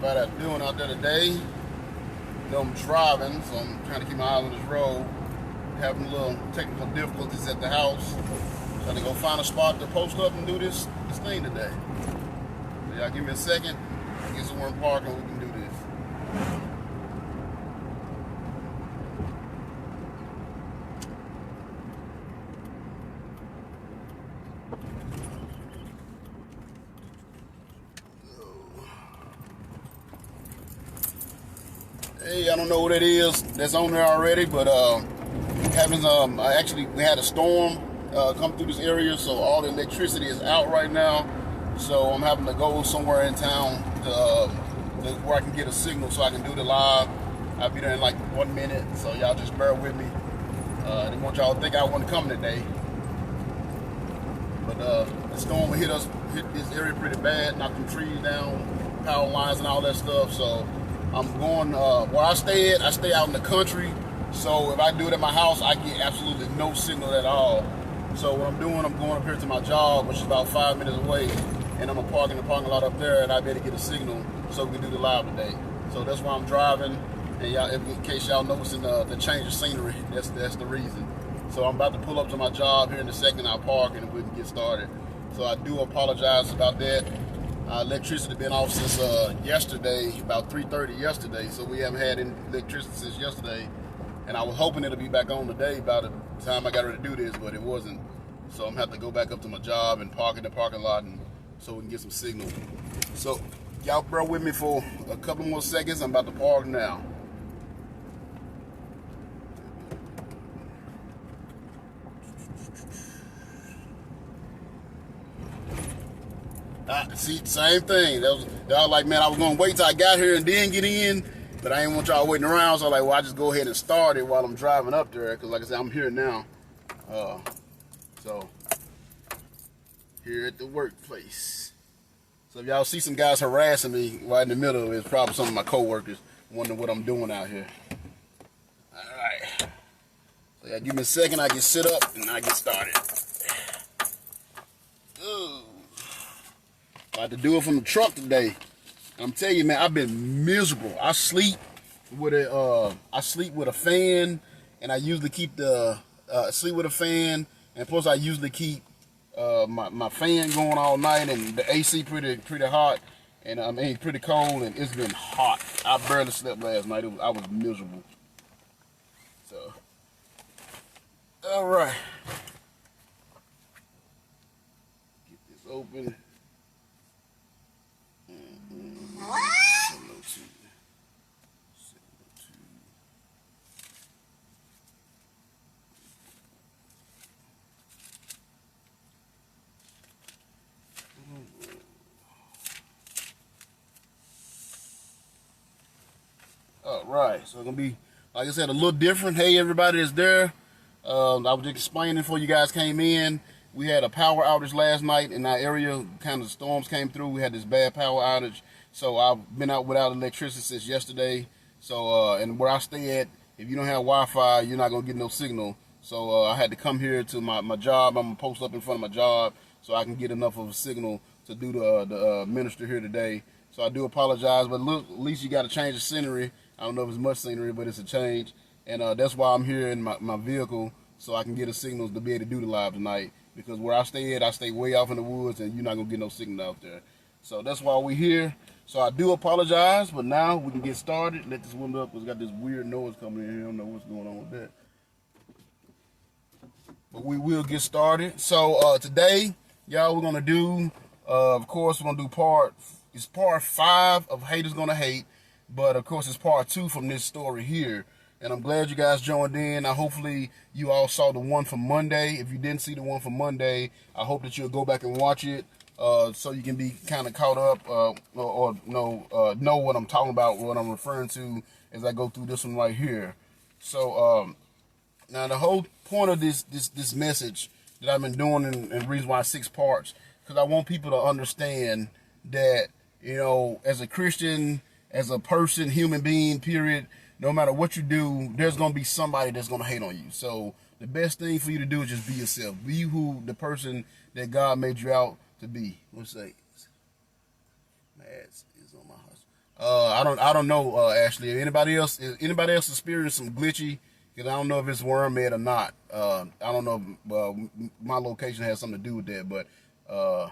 everybody doing out there today? You know, I'm driving, so I'm trying to keep my eye on this road. Having a little technical difficulties at the house. Trying to go find a spot to post up and do this thing today. So y'all give me a second, get somewhere in park and we can do this. Hey, I don't know what it is that's on there already, but we had a storm come through this area, so all the electricity is out right now. So I'm having to go somewhere in town to where I can get a signal so I can do the live. I'll be there in like 1 minute, so y'all just bear with me. I didn't want y'all to think I wasn't coming today, but the storm hit this area pretty bad, knocked some trees down, power lines and all that stuff. So I'm going where I stay out in the country. So if I do it at my house, I get absolutely no signal at all. So what I'm doing, I'm going up here to my job, which is about 5 minutes away, and I'm gonna park in the parking lot up there, and I better get a signal so we can do the live today. So that's why I'm driving, and y'all, in case y'all noticing the change of scenery, that's the reason. So I'm about to pull up to my job here in a second. I'll park and we can get started. So I do apologize about that. Electricity been off since yesterday, about 3:30 yesterday. So we haven't had any electricity since yesterday. And I was hoping it'll be back on today by the time I got ready to do this, but it wasn't. So I'm gonna have to go back up to my job and park in the parking lot so we can get some signal. So y'all bear with me for a couple more seconds. I'm about to park now. See, same thing. That was like, man, I was gonna wait till I got here and then get in, but I didn't want y'all waiting around. So I was like, well, I just go ahead and start it while I'm driving up there, because like I said, I'm here now. So here at the workplace. So if y'all see some guys harassing me right in the middle, it's probably some of my coworkers wondering what I'm doing out here. All right. So y'all give me a second. I get sit up and I get started. Ooh. About to do it from the truck today. I'm telling you, man, I've been miserable. I sleep with a fan, and I usually keep sleep with a fan, and plus I usually keep my fan going all night, and the AC pretty hot, and I mean pretty cold, and it's been hot. I barely slept last night. I was miserable. So, all right, get this open. All right, so it's gonna be, like I said, a little different. Hey, everybody that's there. I was just explaining before you guys came in. We had a power outage last night in our area. Kind of storms came through. We had this bad power outage. So I've been out without electricity since yesterday. So and where I stay at, if you don't have Wi-Fi, you're not gonna get no signal. So I had to come here to my job. I'm gonna post up in front of my job so I can get enough of a signal to do the minister here today. So I do apologize, but look, at least you got to change the scenery. I don't know if it's much scenery, but it's a change. And that's why I'm here in my vehicle, so I can get a signal to be able to do the live tonight. Because where I stay way off in the woods, and you're not going to get no signal out there. So that's why we're here. So I do apologize, but now we can get started. Let this window up, because it's got this weird noise coming in here. I don't know what's going on with that. But we will get started. So today, y'all, we're going to do, of course, we're going to do part 5 of Haters Gonna Hate. But of course, it's part 2 from this story here. And I'm glad you guys joined in. Hopefully you all saw the one from Monday. If you didn't see the one from Monday, I hope that you'll go back and watch it so you can be kind of caught up or know what I'm talking about, what I'm referring to as I go through this one right here. So now the whole point of this message that I've been doing and reason why 6 parts, because I want people to understand that, you know, as a Christian, as a person, human being, period, no matter what you do, there's going to be somebody that's going to hate on you. So the best thing for you to do is just be yourself. Be the person that God made you out to be. Let's say, Mads is on my house. I don't know, Ashley. Anybody else experienced some glitchy? Because I don't know if it's Wormhead or not. I don't know if my location has something to do with that, but all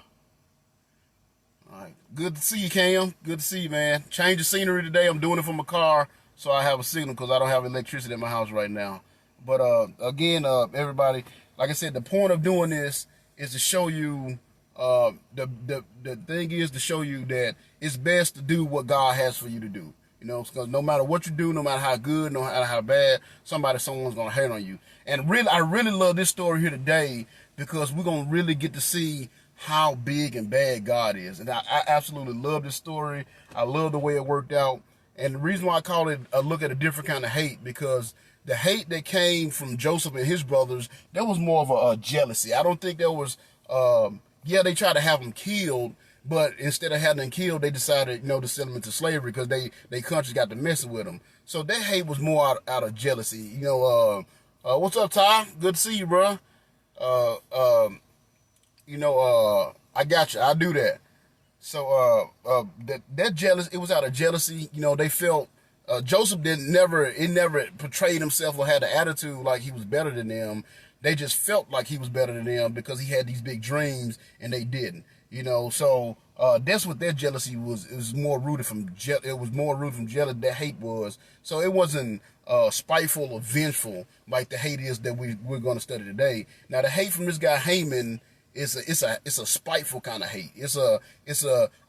right. Good to see you, Cam. Good to see you, man. Change the scenery today. I'm doing it from my car, so I have a signal because I don't have electricity in my house right now. But again, everybody, like I said, the point of doing this is to show you. The thing is to show you that it's best to do what God has for you to do. You know, because no matter what you do, no matter how good, no matter how bad, someone's gonna hate on you. And really, I really love this story here today because we're gonna really get to see how big and bad God is. And I absolutely love this story. I love the way it worked out. And the reason why I call it a look at a different kind of hate, because the hate that came from Joseph and his brothers, there was more of a jealousy. I don't think there was, yeah, they tried to have him killed, but instead of having him killed, they decided, to send him into slavery because they countries got to messing with him. So that hate was more out of jealousy. What's up, Ty? Good to see you, bro. I got you. I'll do that. So that jealous, it was out of jealousy. They felt Joseph never portrayed himself or had an attitude like he was better than them. They just felt like he was better than them because he had these big dreams and they didn't. So that's what their jealousy was. It was more rooted from jealousy. That hate was. So it wasn't spiteful or vengeful like the hate is that we're going to study today. Now the hate from this guy Haman it's a spiteful kind of hate. It's a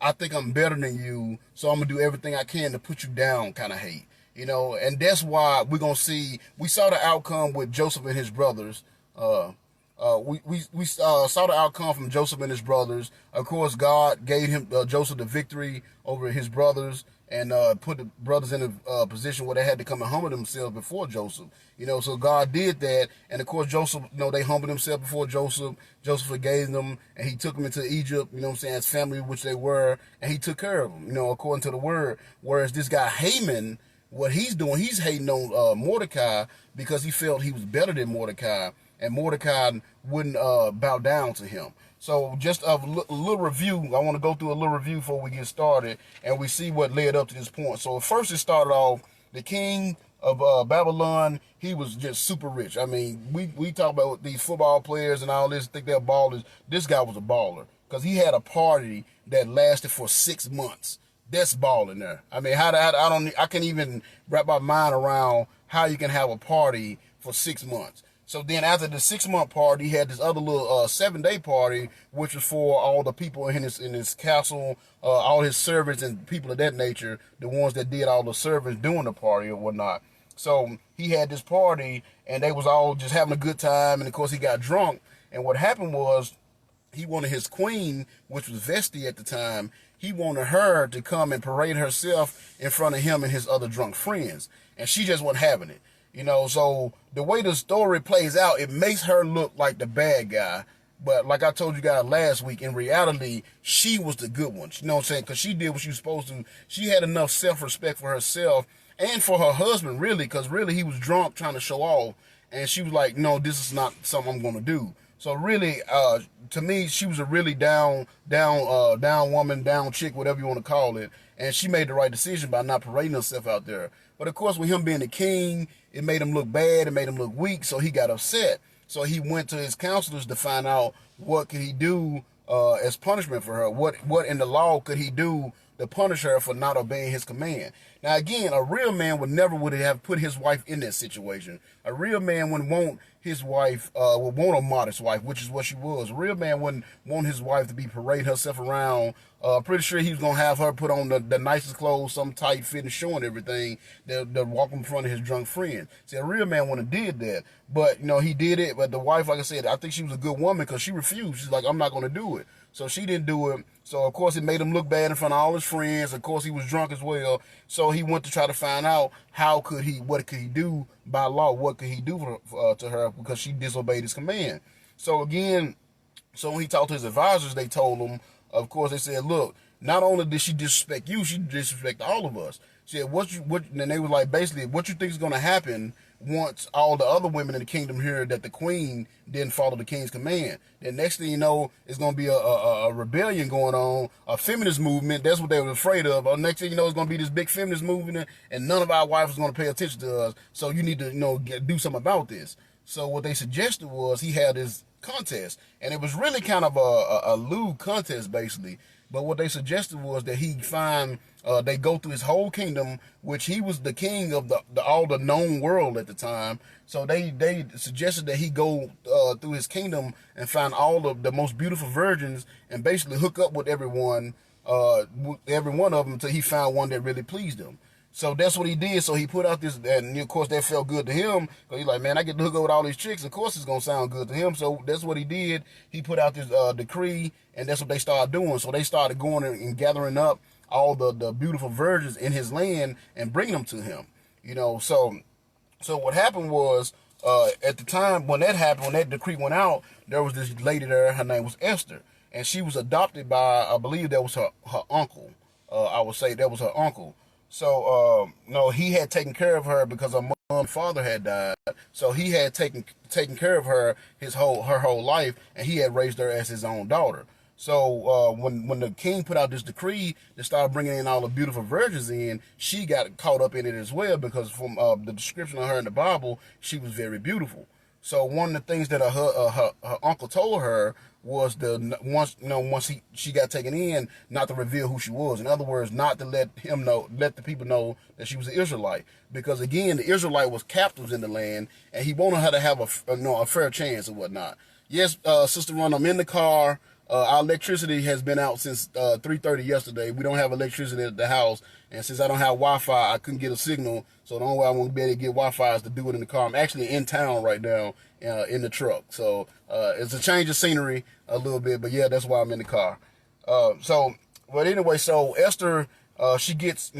I think I'm better than you, so I'm gonna do everything I can to put you down kind of hate. And that's why we saw the outcome with Joseph and his brothers. We saw the outcome from Joseph and his brothers. Of course, God gave him Joseph the victory over his brothers and put the brothers in a position where they had to come and humble themselves before Joseph. So God did that, and of course Joseph, they humbled themselves before Joseph. Joseph forgave them, and he took them into Egypt. His family, which they were, and he took care of them. According to the word. Whereas this guy Haman, what he's doing, he's hating on Mordecai because he felt he was better than Mordecai, and Mordecai wouldn't bow down to him. So just a little review. I want to go through a little review before we get started, and we see what led up to this point. So first it started off, the king of Babylon, he was just super rich. I mean, we talk about these football players and all this, think they're ballers. This guy was a baller because he had a party that lasted for 6 months. That's balling there. I mean, I can't even wrap my mind around how you can have a party for 6 months. So then after the 6-month party, he had this other little 7-day party, which was for all the people in his castle, all his servants and people of that nature, the ones that did all the servants doing the party or whatnot. So he had this party, and they was all just having a good time, and of course he got drunk. And what happened was, he wanted his queen, which was Vesti at the time, he wanted her to come and parade herself in front of him and his other drunk friends. And she just wasn't having it. So the way the story plays out, it makes her look like the bad guy. But like I told you guys last week, in reality, she was the good one. You know what I'm saying? Because she did what she was supposed to. She had enough self-respect for herself and for her husband, really, because really he was drunk trying to show off. And she was like, no, this is not something I'm going to do. So really, to me, she was a really down woman, down chick, whatever you want to call it. And she made the right decision by not parading herself out there. But of course, with him being the king, it made him look bad. It made him look weak. So he got upset. So he went to his counselors to find out what could he do as punishment for her. What in the law could he do to punish her for not obeying his command? Now, again, a real man would have put his wife in that situation. A real man wouldn't want his wife, would want a modest wife, which is what she was. A real man wouldn't want his wife to be parade herself around. Pretty sure he was going to have her put on the nicest clothes, some tight fit and showing everything, that walk in front of his drunk friend. See, a real man wouldn't have did that. But, he did it. But the wife, like I said, I think she was a good woman because she refused. She's like, I'm not going to do it. So she didn't do it. So, of course, it made him look bad in front of all his friends. Of course, he was drunk as well. So he went to try to find out what could he do by law? What could he do to her because she disobeyed his command? So, again, when he talked to his advisors, they told him, of course, they said, look, not only did she disrespect you, she disrespected all of us. She said, and they were like, basically, what you think is going to happen once all the other women in the kingdom hear that the queen didn't follow the king's command. Then next thing you know, it's going to be a rebellion going on, a feminist movement. That's what they were afraid of. Next thing you know, it's going to be this big feminist movement, and none of our wives are going to pay attention to us. So you need to, do something about this. So what they suggested was he had this contest, and it was really kind of a lewd contest, basically. But what they suggested was that he find, they go through his whole kingdom, which he was the king of all the known world at the time. So they suggested that he go through his kingdom and find all of the most beautiful virgins and basically hook up with every one of them until he found one that really pleased him. So that's what he did. So he put out this, and of course that felt good to him, because he's like, man, I get to hook up with all these chicks. Of course it's going to sound good to him. So that's what he did. He put out this decree, and that's what they started doing. So they started going and gathering up all the beautiful virgins in his land and bringing them to him. So what happened was, at the time when that happened, when that decree went out, there was this lady there. Her name was Esther, and she was adopted by, I believe that was her uncle. I would say that was her uncle. So, he had taken care of her because her mom and father had died. So he had taken care of her her whole life, and he had raised her as his own daughter. So when the king put out this decree that started bringing in all the beautiful virgins in, she got caught up in it as well, because from the description of her in the Bible, she was very beautiful. So one of the things that her uncle told her was once she got taken in, not to reveal who she was. In other words, not to let the people know that she was an Israelite, because again, the Israelite was captives in the land, and he wanted her to have a fair chance and whatnot. Yes, Sister Run, I'm in the car. Our electricity has been out since 3:30 yesterday. We don't have electricity at the house, and since I don't have Wi-Fi, I couldn't get a signal. So the only way I'm going to be able to get Wi-Fi is to do it in the car. I'm actually in town right now, in the truck. So it's a change of scenery a little bit, but yeah, that's why I'm in the car. But anyway, so Esther, she gets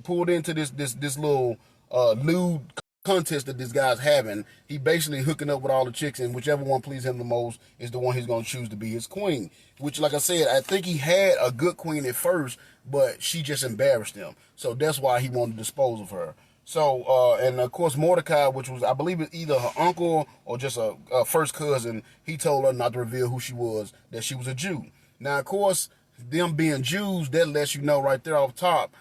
pulled into this little lewd contest that this guy's having. He basically hooking up with all the chicks, and whichever one pleases him the most is the one he's going to choose to be his queen. Which, like I said, I think he had a good queen at first, but she just embarrassed him. So that's why he wanted to dispose of her. So, and of course, Mordecai, which was, I believe, either her uncle or just a first cousin, he told her not to reveal who she was, that she was a Jew. Now, of course, them being Jews, that lets you know right there off top,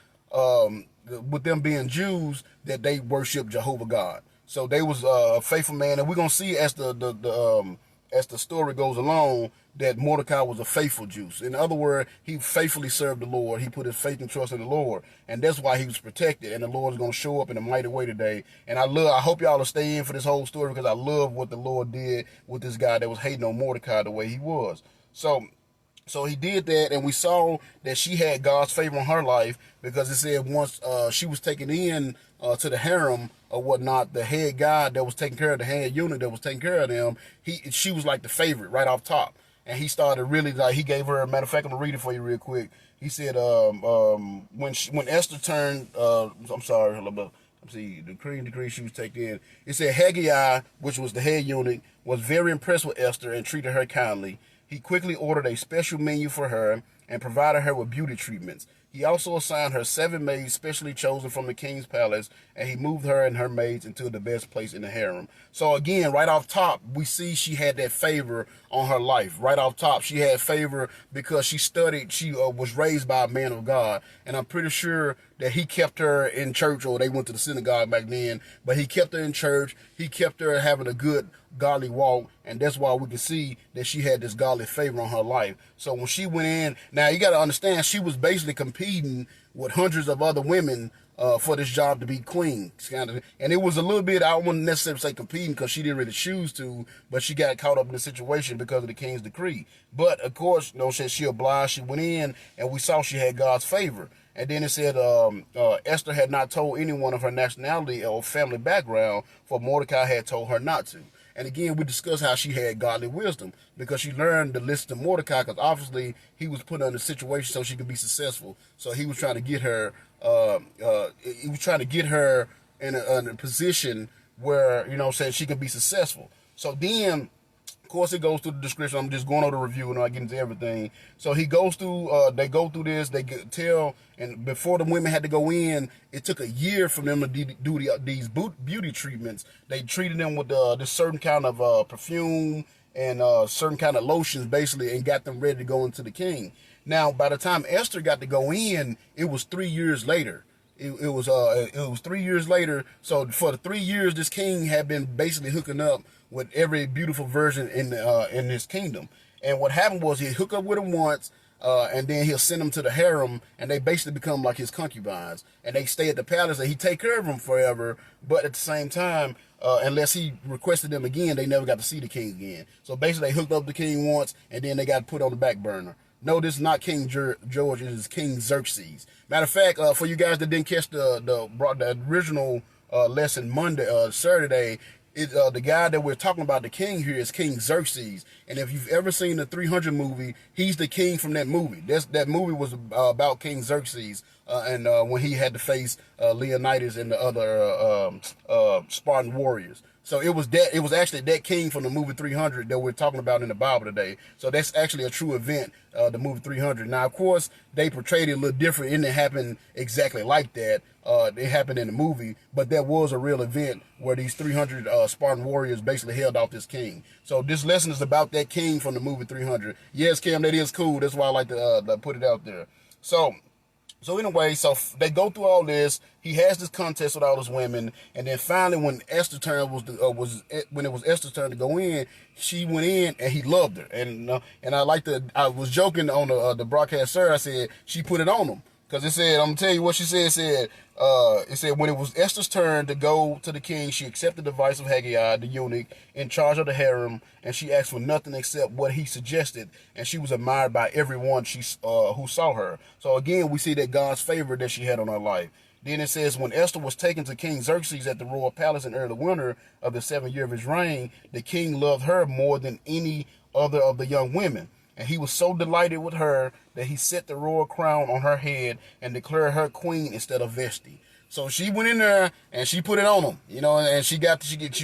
with them being Jews, that they worship Jehovah God. So they was a faithful man, and we're gonna see as the story goes along that Mordecai was a faithful Jew. In other words, he faithfully served the Lord. He put his faith and trust in the Lord, and that's why he was protected. And the Lord is gonna show up in a mighty way today. And I hope y'all will stay in for this whole story, because I love what the Lord did with this guy that was hating on Mordecai the way he was. So he did that, and we saw that she had God's favor on her life, because it said once she was taken in to the harem or whatnot, the head guy that was taking care of the head eunuch that was taking care of them, she was like the favorite right off top. And he started really, he gave her, a matter of fact, I'm going to read it for you real quick. He said, when Esther turned, I'm sorry, let's see, decree she was taken in. It said Haggai, which was the head eunuch, was very impressed with Esther and treated her kindly. He quickly ordered a special menu for her and provided her with beauty treatments. He also assigned her 7 maids specially chosen from the king's palace, and he moved her and her maids into the best place in the harem. So again, right off top, we see she had that favor on her life. Right off top, she had favor because she studied, she was raised by a man of God. And I'm pretty sure that he kept her in church, or they went to the synagogue back then, but he kept her in church. He kept her having a good godly walk, and that's why we can see that she had this godly favor on her life. So when she went in, now you got to understand, she was basically competing with hundreds of other women for this job to be queen, and it was a little bit, I wouldn't necessarily say competing, because she didn't really choose to, but she got caught up in the situation because of the king's decree. But of course, she obliged, she went in, and we saw she had God's favor. And then it said Esther had not told anyone of her nationality or family background, for Mordecai had told her not to. And again, we discussed how she had godly wisdom, because she learned to listen to Mordecai, because obviously he was put in a situation so she could be successful. So he was trying to get her, in a position where, she could be successful. So then, of course, it goes through the description. I'm just going over the review and I get into everything. So he goes through, they go through this, tell, and before the women had to go in, it took a year for them to do these beauty treatments. They treated them with this certain kind of perfume and certain kind of lotions, basically, and got them ready to go into the king. Now, by the time Esther got to go in, it was 3 years later. It was 3 years later. So for the 3 years, this king had been basically hooking up with every beautiful virgin in his kingdom. And what happened was he'd hook up with them once, and then he'll send them to the harem, and they basically become like his concubines. And they stay at the palace, and he take care of them forever. But at the same time, unless he requested them again, they never got to see the king again. So basically, they hooked up the king once, and then they got put on the back burner. No, this is not King George. It is King Xerxes. Matter of fact, for you guys that didn't catch the original lesson Saturday, the guy that we're talking about, the king here, is King Xerxes. And if you've ever seen the 300 movie, he's the king from that movie. That movie was about King Xerxes, and when he had to face Leonidas and the other Spartan warriors. So it was actually that king from the movie 300 that we're talking about in the Bible today. So that's actually a true event, the movie 300. Now, of course, they portrayed it a little different. It didn't happen exactly like that. It happened in the movie, but that was a real event where these 300 Spartan warriors basically held off this king. So this lesson is about that king from the movie 300. Yes, Cam, that is cool. That's why I like to put it out there. So anyway, so they go through all this. He has this contest with all his women, and then finally, when Esther's turn when it was Esther's turn to go in, she went in, and he loved her. And I was joking on the broadcast, sir. I said she put it on him, because it said, I'm gonna tell you what she said. It said when it was Esther's turn to go to the king, she accepted the advice of Haggai, the eunuch in charge of the harem, and she asked for nothing except what he suggested, and she was admired by everyone who saw her. So again, we see that God's favor that she had on her life. Then it says, when Esther was taken to King Xerxes at the royal palace in early winter of the 7th year of his reign, the king loved her more than any other of the young women. And he was so delighted with her that he set the royal crown on her head and declared her queen instead of Vashti. So she went in there and she put it on him, and she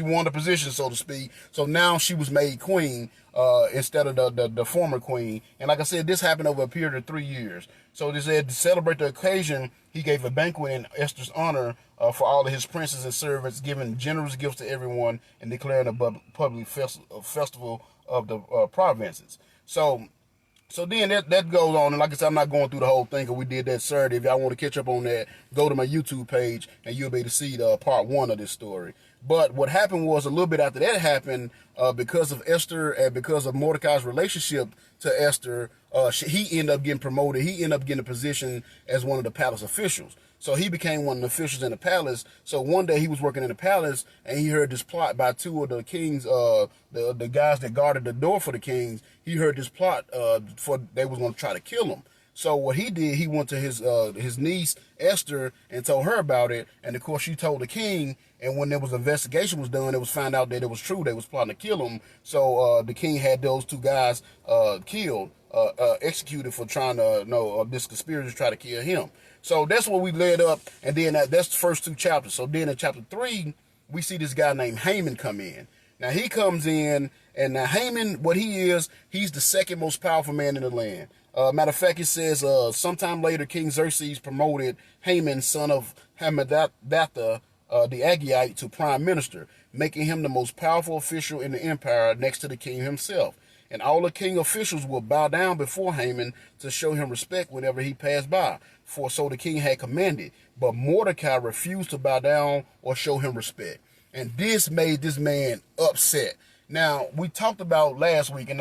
won the position, so to speak. So now she was made queen instead of the former queen. And like I said, this happened over a period of 3 years. So they said to celebrate the occasion, he gave a banquet in Esther's honor for all of his princes and servants, giving generous gifts to everyone and declaring a public festival of the provinces. So then that goes on, and like I said, I'm not going through the whole thing, because we did that Saturday. If y'all want to catch up on that, go to my YouTube page, and you'll be able to see the part 1 of this story. But what happened was, a little bit after that happened, because of Esther and because of Mordecai's relationship to Esther, he ended up getting promoted. He ended up getting a position as one of the palace officials. So he became one of the officials in the palace. So one day he was working in the palace, and he heard this plot by 2 of the kings, the guys that guarded the door for the kings. He heard this plot they was going to try to kill him. So what he did, he went to his niece Esther and told her about it, and of course she told the king. And when there was investigation was done, it was found out that it was true. They was plotting to kill him. So the king had those 2 guys killed, executed for trying to this conspiracy to try to kill him. So that's what we led up, and then that's the first 2 chapters. So then in chapter 3, we see this guy named Haman come in. Now he comes in, and now Haman, what he is, he's the 2nd most powerful man in the land. Matter of fact, it says sometime later, King Xerxes promoted Haman, son of Hammedatha, the Agagite, to prime minister, making him the most powerful official in the empire next to the king himself. And all the king officials will bow down before Haman to show him respect whenever he passed by, for so the king had commanded. But Mordecai refused to bow down or show him respect. And this made this man upset. Now, we talked about last week in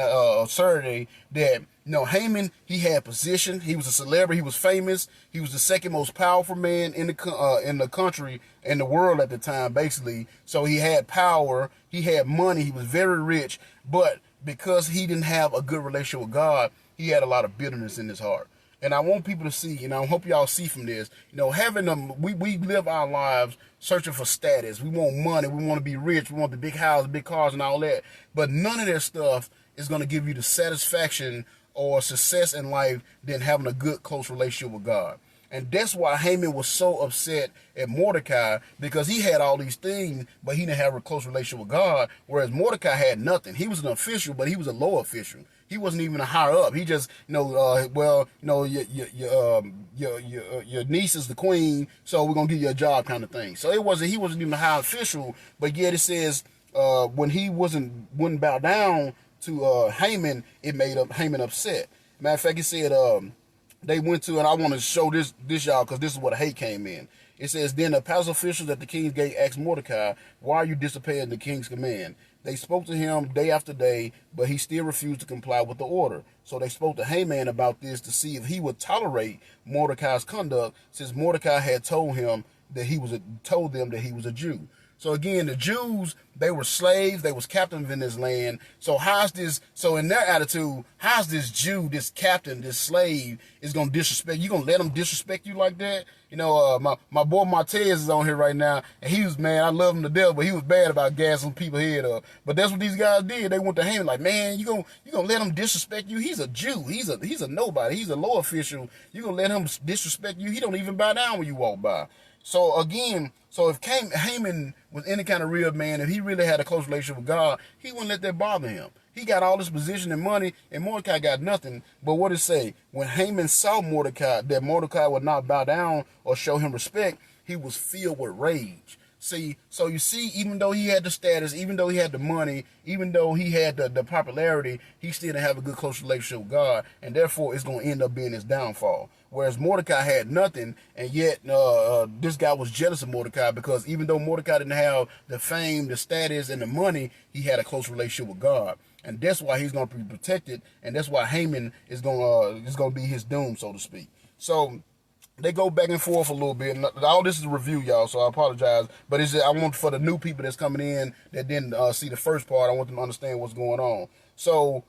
Saturday that, Haman, he had position. He was a celebrity. He was famous. He was the 2nd most powerful man in the country, in the world at the time, basically. So he had power. He had money. He was very rich. But because he didn't have a good relationship with God, he had a lot of bitterness in his heart. And I want people to see, I hope y'all see from this, we live our lives searching for status. We want money. We want to be rich. We want the big house, big cars, and all that. But none of that stuff is going to give you the satisfaction or success in life than having a good, close relationship with God. And that's why Haman was so upset at Mordecai, because he had all these things, but he didn't have a close relationship with God, whereas Mordecai had nothing. He was an official, but he was a low official. He wasn't even a higher up. He just, your niece is the queen, so we're going to give you a job kind of thing. So he wasn't even a high official, but yet it says when he wouldn't bow down to Haman, it made Haman upset. Matter of fact, it said they went to, and I want to show this y'all, because this is where the hate came in. It says, then the palace officials at the king's gate asked Mordecai, why are you disobeying the king's command? They spoke to him day after day, but he still refused to comply with the order. So they spoke to Haman about this to see if he would tolerate Mordecai's conduct, since Mordecai had told them that he was a Jew. So again, the Jews, they were slaves, they was captives in this land. So in their attitude, how's this Jew, this captain, this slave is going to disrespect? You going to let him disrespect you like that? My boy Martez is on here right now, and he was, man, I love him to death, but he was bad about gassing people's head up. But that's what these guys did. They went to him like, man, you gonna let him disrespect you? He's a Jew. He's a nobody. He's a low official. You gonna let him disrespect you? He don't even bow down when you walk by. So again, if Haman was any kind of real man, if he really had a close relationship with God, he wouldn't let that bother him. He got all this position and money, and Mordecai got nothing. But what it say? When Haman saw that Mordecai would not bow down or show him respect, he was filled with rage. See, so you see, even though he had the status, even though he had the money, even though he had the popularity, he still didn't have a good close relationship with God, and therefore it's going to end up being his downfall. Whereas Mordecai had nothing, and yet this guy was jealous of Mordecai, because even though Mordecai didn't have the fame, the status, and the money, he had a close relationship with God. And that's why he's going to be protected, and that's why Haman is going to be his doom, so to speak. So they go back and forth a little bit. And all this is a review, y'all, so I apologize. But I want for the new people that's coming in that didn't see the first part, I want them to understand what's going on. So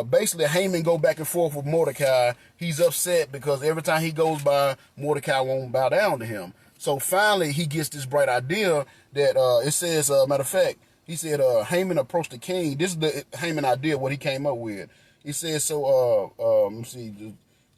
basically, Haman go back and forth with Mordecai. He's upset because every time he goes by, Mordecai won't bow down to him. So finally, he gets this bright idea that it says, matter of fact, he said Haman approached the king. This is the Haman idea, what he came up with. He says, let me see.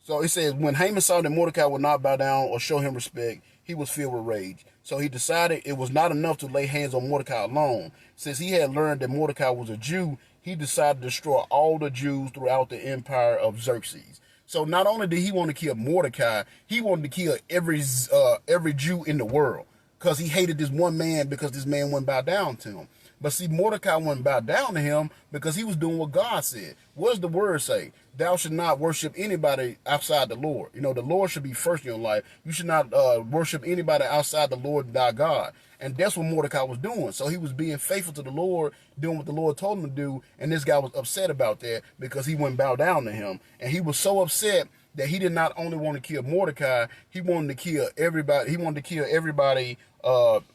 So it says, when Haman saw that Mordecai would not bow down or show him respect, he was filled with rage. So he decided it was not enough to lay hands on Mordecai alone. Since he had learned that Mordecai was a Jew, he decided to destroy all the Jews throughout the empire of Xerxes. So not only did he want to kill Mordecai, he wanted to kill every Jew in the world, because he hated this one man, because this man wouldn't bow down to him. But see, Mordecai wouldn't bow down to him because he was doing what God said. What does the word say? Thou should not worship anybody outside the Lord. The Lord should be first in your life. You should not worship anybody outside the Lord thy God. And that's what Mordecai was doing. So he was being faithful to the Lord, doing what the Lord told him to do. And this guy was upset about that because he wouldn't bow down to him. And he was so upset that he did not only want to kill Mordecai, he wanted to kill everybody. He wanted to kill everybody,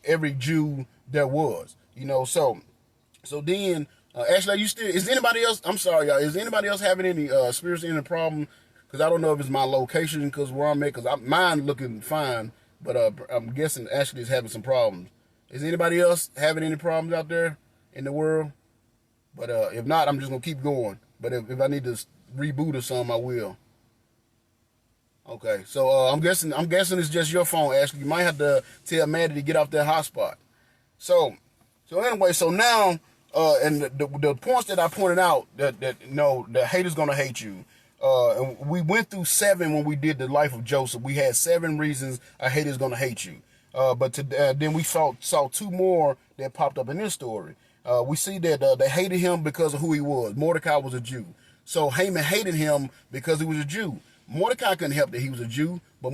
every Jew there was. So then, actually, is anybody else, I'm sorry, y'all, is anybody else having any, experiencing any problem? Because I don't know if it's my location, because where I'm at, because mine looking fine, but I'm guessing Ashley is having some problems. Is anybody else having any problems out there in the world? But if not, I'm just going to keep going. But if I need to reboot or something, I will. Okay, so I'm guessing it's just your phone, Ashley. You might have to tell Maddie to get off that hotspot. So anyway, so now, and the points that I pointed out, that the haters gonna hate you. And we went through 7 when we did the life of Joseph. We had 7 reasons a hater's gonna hate you. But then we saw 2 more that popped up in this story. We see that they hated him because of who he was. Mordecai was a Jew. So Haman hated him because he was a Jew. Mordecai couldn't help that he was a Jew, but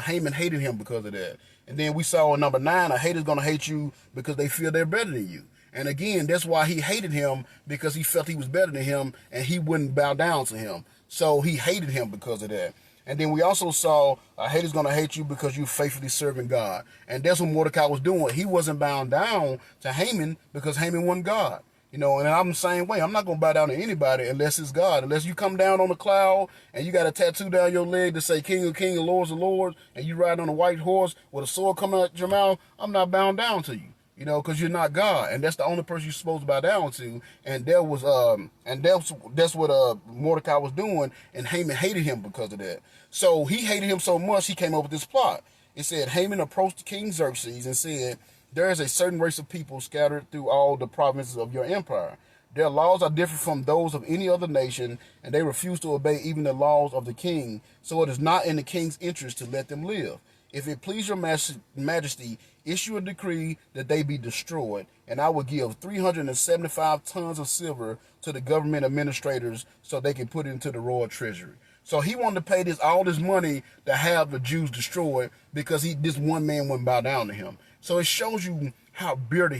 Haman hated him because of that. And then we saw in number 9, a hater's gonna hate you because they feel they're better than you. And again, that's why he hated him, because he felt he was better than him and he wouldn't bow down to him. So he hated him because of that. And then we also saw a hater's gonna hate you because you faithfully serving God. And that's what Mordecai was doing. He wasn't bound down to Haman because Haman wasn't God. And I'm the same way. I'm not going to bow down to anybody unless it's God. Unless you come down on a cloud and you got a tattoo down your leg to say King of Kings and Lords of Lords, and you ride on a white horse with a sword coming out your mouth, I'm not bound down to you. you know, because you're not God, and that's the only person you're supposed to bow down to. And that's what Mordecai was doing, and Haman hated him because of that. So he hated him so much he came up with this plot. It said Haman approached King Xerxes and said, "There is a certain race of people scattered through all the provinces of your empire. Their laws are different from those of any other nation, and they refuse to obey even the laws of the king. So it is not in the king's interest to let them live. If it please your majesty, issue a decree that they be destroyed, and I will give 375 tons of silver to the government administrators so they can put it into the royal treasury." So he wanted to pay all this money to have the Jews destroyed because this one man wouldn't bow down to him. So it shows you how bitter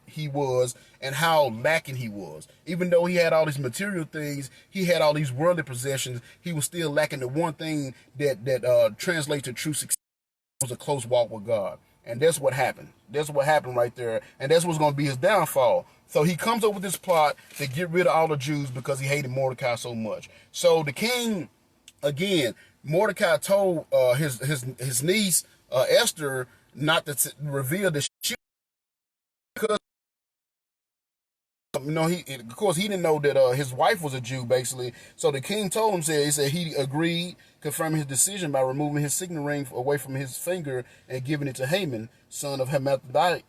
he was, and how lacking he was. Even though he had all these material things, he had all these worldly possessions, he was still lacking the one thing that translates to true success, was a close walk with God. And that's what happened. That's what happened right there. And that's what's going to be his downfall. So he comes up with this plot to get rid of all the Jews because he hated Mordecai so much. So the king, again, Mordecai told his niece Esther not to reveal the shit, because of course he didn't know that his wife was a Jew, basically. So the king told him, he said he agreed, confirming his decision by removing his signet ring away from his finger and giving it to Haman, son of Hammedatha,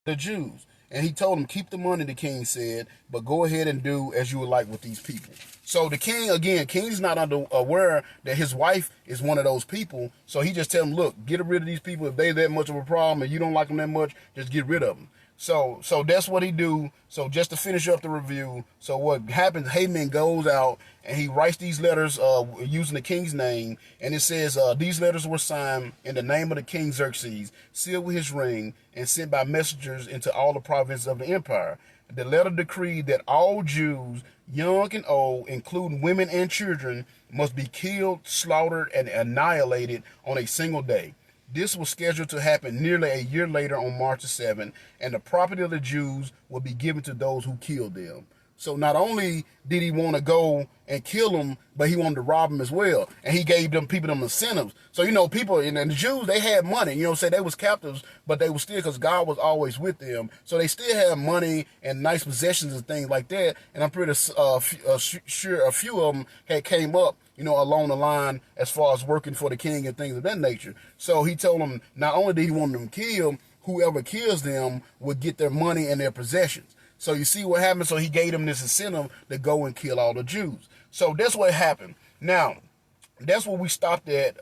the Jews. And he told him, "Keep the money," the king said, "but go ahead and do as you would like with these people." So the king, again, king's not aware that his wife is one of those people. So he just tell him, "Look, get rid of these people. If they're that much of a problem and you don't like them that much, just get rid of them." So that's what he do. So just to finish up the review, so what happens, Haman goes out and he writes these letters using the king's name, and it says these letters were signed in the name of the king Xerxes, sealed with his ring, and sent by messengers into all the provinces of the empire. The letter decreed that all Jews, young and old, including women and children, must be killed, slaughtered, and annihilated on a single day. This was scheduled to happen nearly a year later on March 7th, and the property of the Jews would be given to those who killed them. So not only did he want to go and kill them, but he wanted to rob them as well. And he gave them incentives. So, people, and the Jews, they had money, say they was captives, but they were still, because God was always with them. So they still had money and nice possessions and things like that. And I'm pretty sure a few of them had came up, along the line as far as working for the king and things of that nature. So he told them not only did he want them killed, whoever kills them would get their money and their possessions. So you see what happened? So he gave them this incentive to go and kill all the Jews. So that's what happened. Now, that's what we stopped at.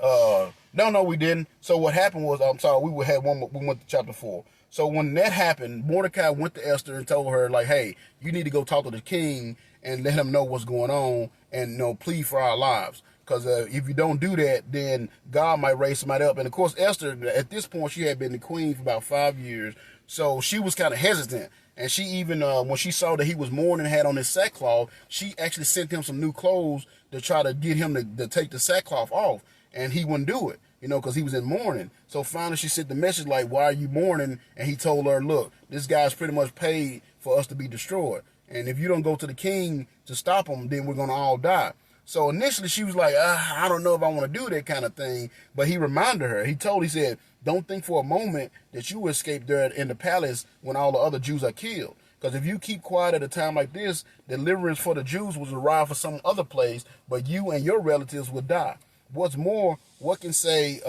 No, we didn't. So what happened was, we went to chapter 4. So when that happened, Mordecai went to Esther and told her, like, "Hey, you need to go talk to the king and let him know what's going on, and plead for our lives. Because if you don't do that, then God might raise somebody up." And of course, Esther, at this point, she had been the queen for about 5 years. So she was kind of hesitant. And she even, when she saw that he was mourning and had on his sackcloth, she actually sent him some new clothes to try to get him to take the sackcloth off. And he wouldn't do it, because he was in mourning. So finally she sent the message like, "Why are you mourning?" And he told her, "Look, this guy's pretty much paid for us to be destroyed. And if you don't go to the king to stop him, then we're going to all die." So initially she was like, "I don't know if I want to do that kind of thing." But he reminded her, he said, "Don't think for a moment that you will escape there in the palace when all the other Jews are killed. Because if you keep quiet at a time like this, deliverance for the Jews will arrive from some other place, but you and your relatives will die. What's more, who can say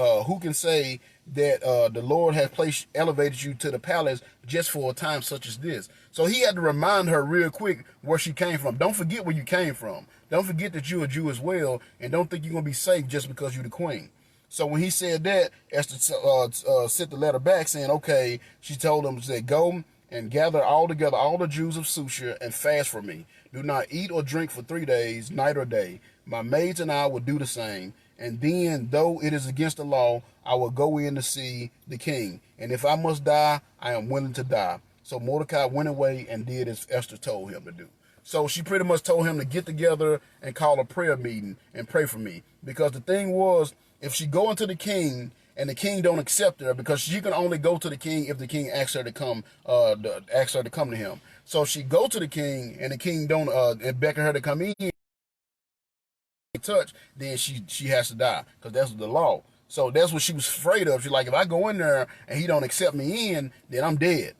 that the Lord has elevated you to the palace just for a time such as this?" So he had to remind her real quick where she came from. Don't forget where you came from. Don't forget that you're a Jew as well, and don't think you're going to be safe just because you're the queen. So when he said that, Esther sent the letter back saying, okay, she told him, said, "Go and gather all together all the Jews of Susha and fast for me. Do not eat or drink for 3 days, night or day. My maids and I will do the same. And then, though it is against the law, I will go in to see the king. And if I must die, I am willing to die." So Mordecai went away and did as Esther told him to do. So she pretty much told him to get together and call a prayer meeting and pray for me. Because the thing was, if she go into the king and the king don't accept her, because she can only go to the king if the king asks her to come, to him. So she go to the king and the king don't beckon her to come in, touch, then she has to die, because that's the law. So that's what she was afraid of. She's like, if I go in there and he don't accept me in, then I'm dead.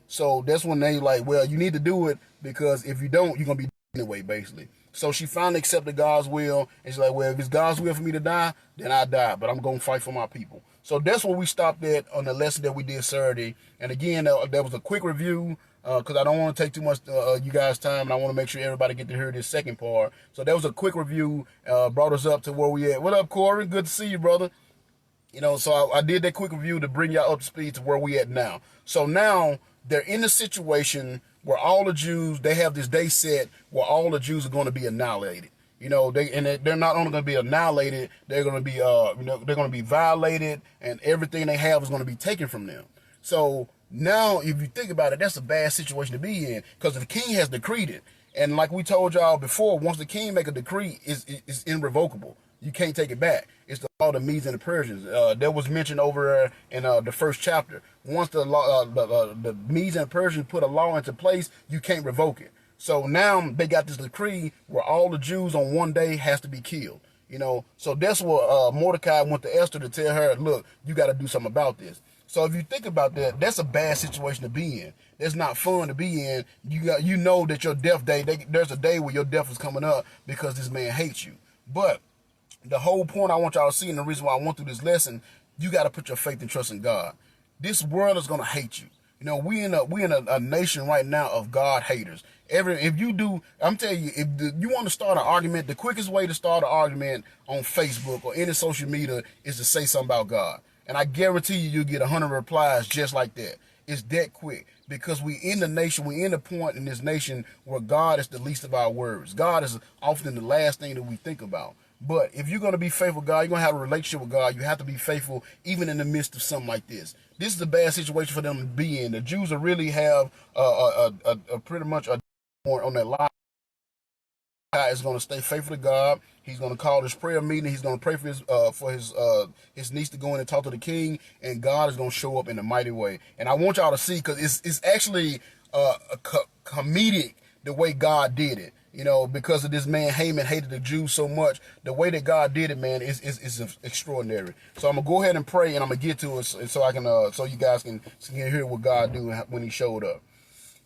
So that's when they like, well, you need to do it, because if you don't, you're gonna be dead anyway, basically. So she finally accepted God's will, and she's like, well, if it's God's will for me to die, then I die, but I'm gonna fight for my people. So that's where we stopped at on the lesson that we did Saturday. And again, that was a quick review, because I don't want to take too much you guys' time, and I want to make sure everybody get to hear this second part. So that was a quick review, brought us up to where we at. What up, Corey? Good to see you, brother. So I did that quick review to bring y'all up to speed to where we at now. So now they're in a situation where all the Jews, they have this day set where all the Jews are going to be annihilated. They're not only going to be annihilated, they're going to be, they're going to be violated, and everything they have is going to be taken from them. So now, if you think about it, that's a bad situation to be in, because the king has decreed it. And like we told y'all before, once the king make a decree, it's irrevocable. You can't take it back. It's the law of the Medes and the Persians. That was mentioned over in the first chapter. Once the Medes and Persians put a law into place, you can't revoke it. So now they got this decree where all the Jews on one day has to be killed. So that's what Mordecai went to Esther to tell her, look, you got to do something about this. So if you think about that, that's a bad situation to be in. That's not fun to be in. You know that your death day, there's a day where your death is coming up because this man hates you. But the whole point I want y'all to see, and the reason why I went through this lesson, you got to put your faith and trust in God. This world is going to hate you. We in a nation right now of God haters. If you do, I'm telling you, if you want to start an argument, the quickest way to start an argument on Facebook or any social media is to say something about God. And I guarantee you'll get 100 replies just like that. It's that quick, because we in the nation, we in the point in this nation where God is the least of our words. God is often the last thing that we think about. But if you're going to be faithful to God, you're going to have a relationship with God, you have to be faithful even in the midst of something like this. This is a bad situation for them to be in. The Jews really have pretty much a point on their life. God is going to stay faithful to God. He's going to call this prayer meeting. He's going to pray for his niece to go in and talk to the king, and God is going to show up in a mighty way. And I want y'all to see, because it's actually comedic the way God did it. Because of this man Haman hated the Jews so much, the way that God did it, man, is extraordinary. So I'm gonna go ahead and pray, and I'm gonna get to it so I can so you guys can hear what God do when He showed up.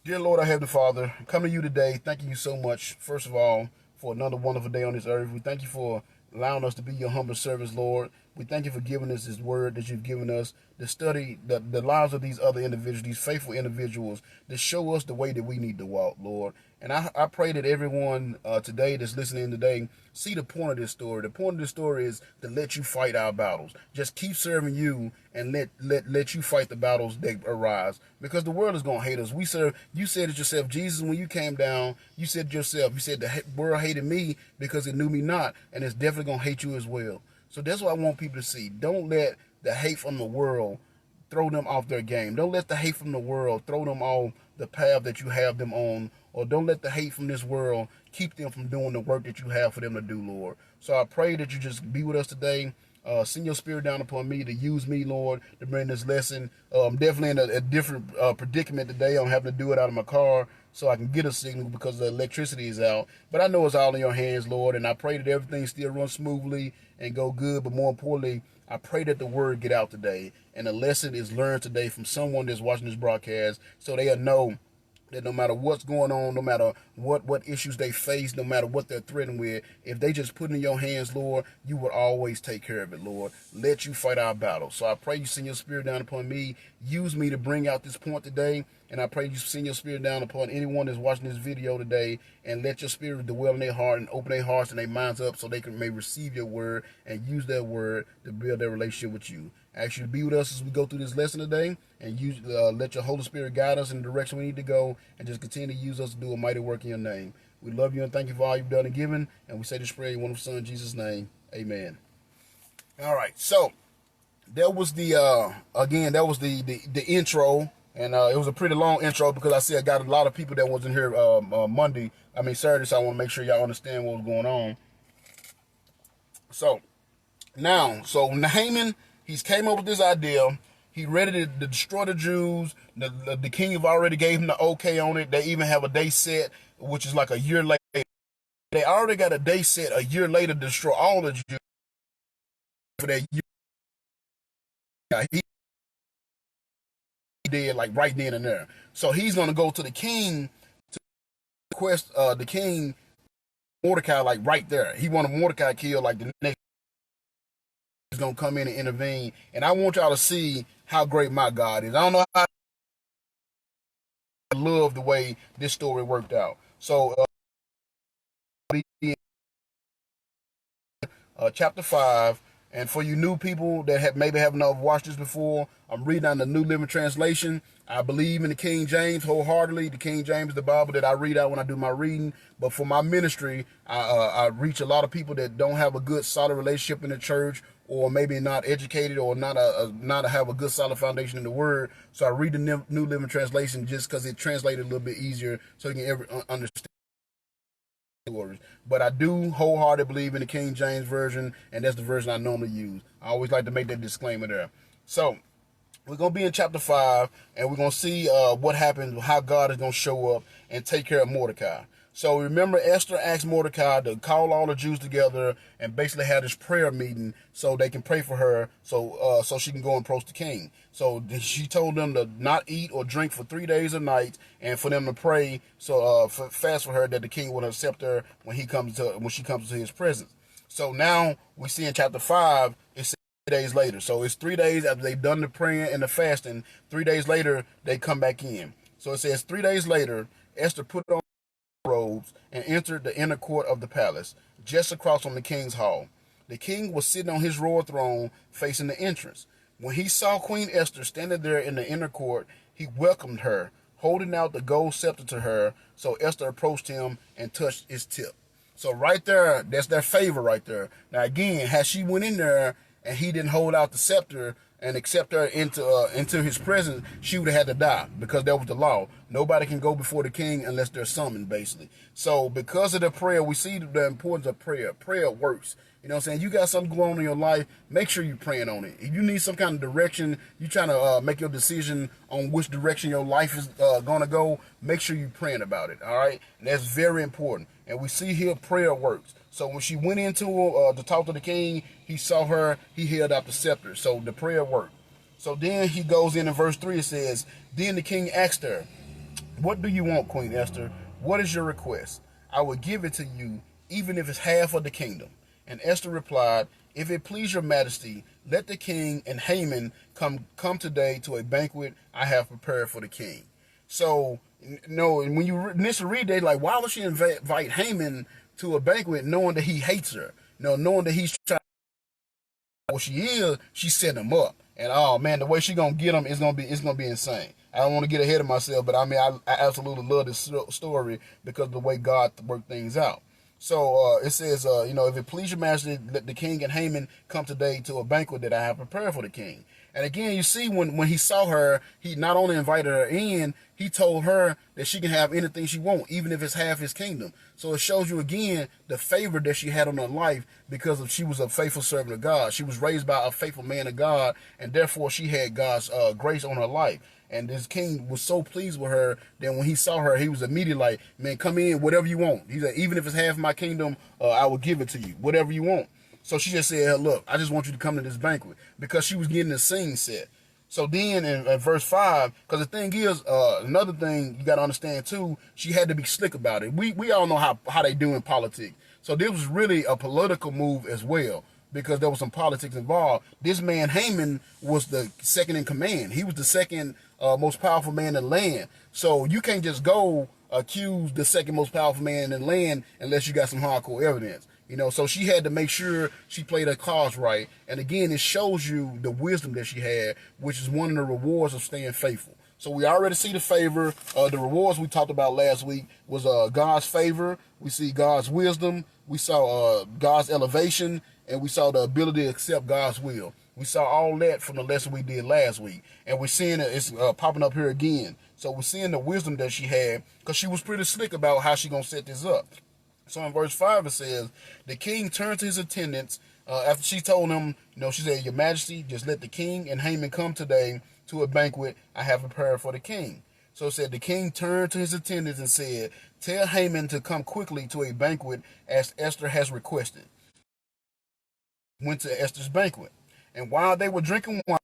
Dear Lord, our Heavenly Father, come to you today, thanking you so much, first of all, for another wonderful day on this earth. We thank you for allowing us to be your humble servants, Lord. We thank you for giving us this word that you've given us to study the lives of these other individuals, these faithful individuals, to show us the way that we need to walk, Lord. And I pray that everyone today that's listening today see the point of this story. The point of this story is to let you fight our battles. Just keep serving you and let you fight the battles that arise. Because the world is going to hate us. You said it yourself, Jesus, when you came down, you said it yourself. You said the world hated me because it knew me not, and it's definitely going to hate you as well. So that's what I want people to see. Don't let the hate from the world throw them off their game. Don't let the hate from the world throw them off the path that you have them on, or don't let the hate from this world keep them from doing the work that you have for them to do, Lord. So I pray that you just be with us today. Send your spirit down upon me to use me, Lord, to bring this lesson. I'm definitely in a different predicament today. I'm having to do it out of my car so I can get a signal because the electricity is out. But I know it's all in your hands, Lord, and I pray that everything still runs smoothly and go good. But more importantly, I pray that the word get out today and the lesson is learned today from someone that's watching this broadcast, so they'll know that no matter what's going on, no matter what issues they face, no matter what they're threatened with, if they just put it in your hands, Lord, you will always take care of it, Lord. Let you fight our battles. So I pray you send your spirit down upon me. Use me to bring out this point today. And I pray you send your spirit down upon anyone that's watching this video today, and let your spirit dwell in their heart and open their hearts and their minds up so they may receive your word and use that word to build their relationship with you. I ask you to be with us as we go through this lesson today, and let your Holy Spirit guide us in the direction we need to go, and just continue to use us to do a mighty work in your name. We love you and thank you for all you've done and given, and we say this prayer in your wonderful Son, Jesus' name. Amen. All right, so that was the intro. And it was a pretty long intro because I see I got a lot of people that wasn't here Saturday, so I want to make sure y'all understand what was going on. So Haman, he's came up with this idea. He ready to destroy the Jews. The king have already gave him the okay on it. They even have a day set, which is like a year later. They already got a day set a year later to destroy all the Jews for that year. he did like right then and there. So he's gonna go to the king to request the king Mordecai like right there. He wanted Mordecai killed like the next. He's gonna come in and intervene, and I want y'all to see how great my God is. I don't know how I love the way this story worked out. So chapter 5. And for you new people that maybe have not watched this before, I'm reading on the New Living Translation. I believe in the King James wholeheartedly. The King James is the Bible that I read out when I do my reading. But for my ministry, I reach a lot of people that don't have a good, solid relationship in the church, or maybe not educated, or not have a good, solid foundation in the Word. So I read the New Living Translation just because it translated a little bit easier, so you can understand. But I do wholeheartedly believe in the King James Version, and that's the version I normally use. I always like to make that disclaimer there. So we're going to be in chapter 5, and we're going to see what happens, how God is going to show up and take care of Mordecai. So remember, Esther asked Mordecai to call all the Jews together and basically have this prayer meeting so they can pray for her, so she can go and approach the king. So she told them to not eat or drink for 3 days or nights, and for them to pray, fast for her, that the king would accept her when she comes to his presence. So now we see in chapter 5, it's 3 days later. So it's 3 days after they've done the praying and the fasting. 3 days later, they come back in. So it says 3 days later, Esther put on robes and entered the inner court of the palace, just across from the king's hall. The king was sitting on his royal throne facing the entrance. When he saw Queen Esther standing there in the inner court, he welcomed her, holding out the gold scepter to her. So Esther approached him and touched his tip. So right there, that's their favor right there. Now again, had she went in there and he didn't hold out the scepter and accept her into his presence, she would have had to die, because that was the law. Nobody can go before the king unless they're summoned, basically. So because of the prayer, we see the importance of prayer. Prayer works. You know what I'm saying? You got something going on in your life, make sure you're praying on it. If you need some kind of direction, you're trying to make your decision on which direction your life is going to go, make sure you're praying about it, all right? And that's very important. And we see here prayer works. So when she went into to talk to the king, he saw her, he held out the scepter. So the prayer worked. So then he goes in verse 3, it says, then the king asked her, what do you want, Queen Esther? What is your request? I will give it to you, even if it's half of the kingdom. And Esther replied, if it please your majesty, let the king and Haman come today to a banquet I have prepared for the king. So, no, and when you initially read that, like, why would she invite Haman to a banquet knowing that he hates her? Knowing that he's trying. What she is, she's setting him up. And oh man, the way she gonna get him is gonna be insane. I don't want to get ahead of myself, but I mean, I absolutely love this story because of the way God worked things out. So it says, if it please your majesty, let the king and Haman come today to a banquet that I have prepared for the king. And again, you see, when he saw her, he not only invited her in, he told her that she can have anything she wants, even if it's half his kingdom. So it shows you again the favor that she had on her life because she was a faithful servant of God. She was raised by a faithful man of God, and therefore she had God's grace on her life. And this king was so pleased with her that when he saw her, he was immediately like, man, come in, whatever you want. He said, even if it's half my kingdom, I will give it to you, whatever you want. So she just said, hey, look, I just want you to come to this banquet, because she was getting the scene set. So then in verse 5, because the thing is, another thing you got to understand too, she had to be slick about it. We all know how they do in politics. So this was really a political move as well, because there was some politics involved. This man, Haman, was the second in command. He was the second most powerful man in the land. So you can't just go accuse the second most powerful man in the land unless you got some hardcore evidence. So she had to make sure she played her cards right. And again, it shows you the wisdom that she had, which is one of the rewards of staying faithful. So we already see the favor. The rewards we talked about last week was God's favor. We see God's wisdom. We saw God's elevation. And we saw the ability to accept God's will. We saw all that from the lesson we did last week. And we're seeing it's popping up here again. So we're seeing the wisdom that she had, because she was pretty slick about how she going to set this up. So in verse 5 it says, the king turned to his attendants after she told him, she said, your majesty, just let the king and Haman come today to a banquet I have prepared for the king. So it said, the king turned to his attendants and said, tell Haman to come quickly to a banquet as Esther has requested. Went to Esther's banquet. And while they were drinking wine,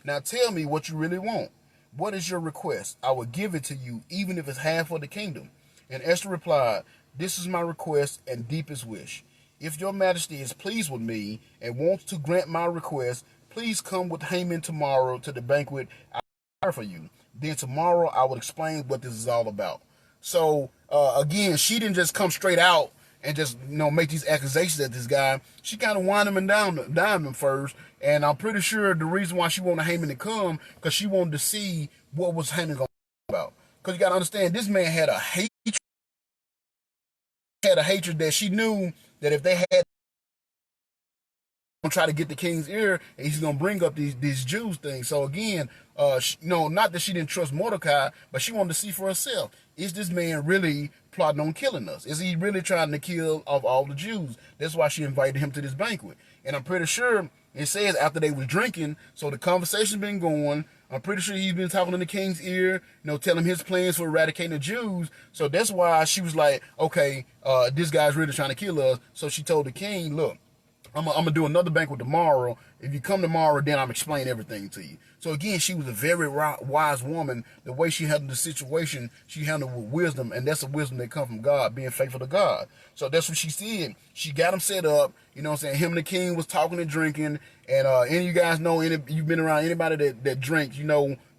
Now tell me what you really want. What is your request? I will give it to you, even if it's half of the kingdom. And Esther replied, this is my request and deepest wish. If your majesty is pleased with me and wants to grant my request, please come with Haman tomorrow to the banquet I prepare for you. Then tomorrow I will explain what this is all about. So again, she didn't just come straight out and just make these accusations at this guy. She kind of wound him and down him first. And I'm pretty sure the reason why she wanted Haman to come, because she wanted to see what was Haman going to talk about. Because you got to understand, this man had a hatred that she knew that if they had try to get the king's ear, and he's gonna bring up these Jews things. So again, not that she didn't trust Mordecai, but she wanted to see for herself: is this man really plotting on killing us? Is he really trying to kill off all the Jews? That's why she invited him to this banquet. And I'm pretty sure it says after they was drinking, so the conversation's been going. I'm pretty sure he's been talking in the king's ear, telling him his plans for eradicating the Jews. So that's why she was like, okay, this guy's really trying to kill us. So she told the king, look, I'm gonna do another banquet tomorrow. If you come tomorrow, then I'm explain everything to you. So again, she was a very wise woman. The way she handled the situation, she handled with wisdom, and that's a wisdom that comes from God, being faithful to God. So that's what she did. She got him set up. You know what I'm saying? Him and the king was talking and drinking. And any of you guys know, you've been around anybody that drinks,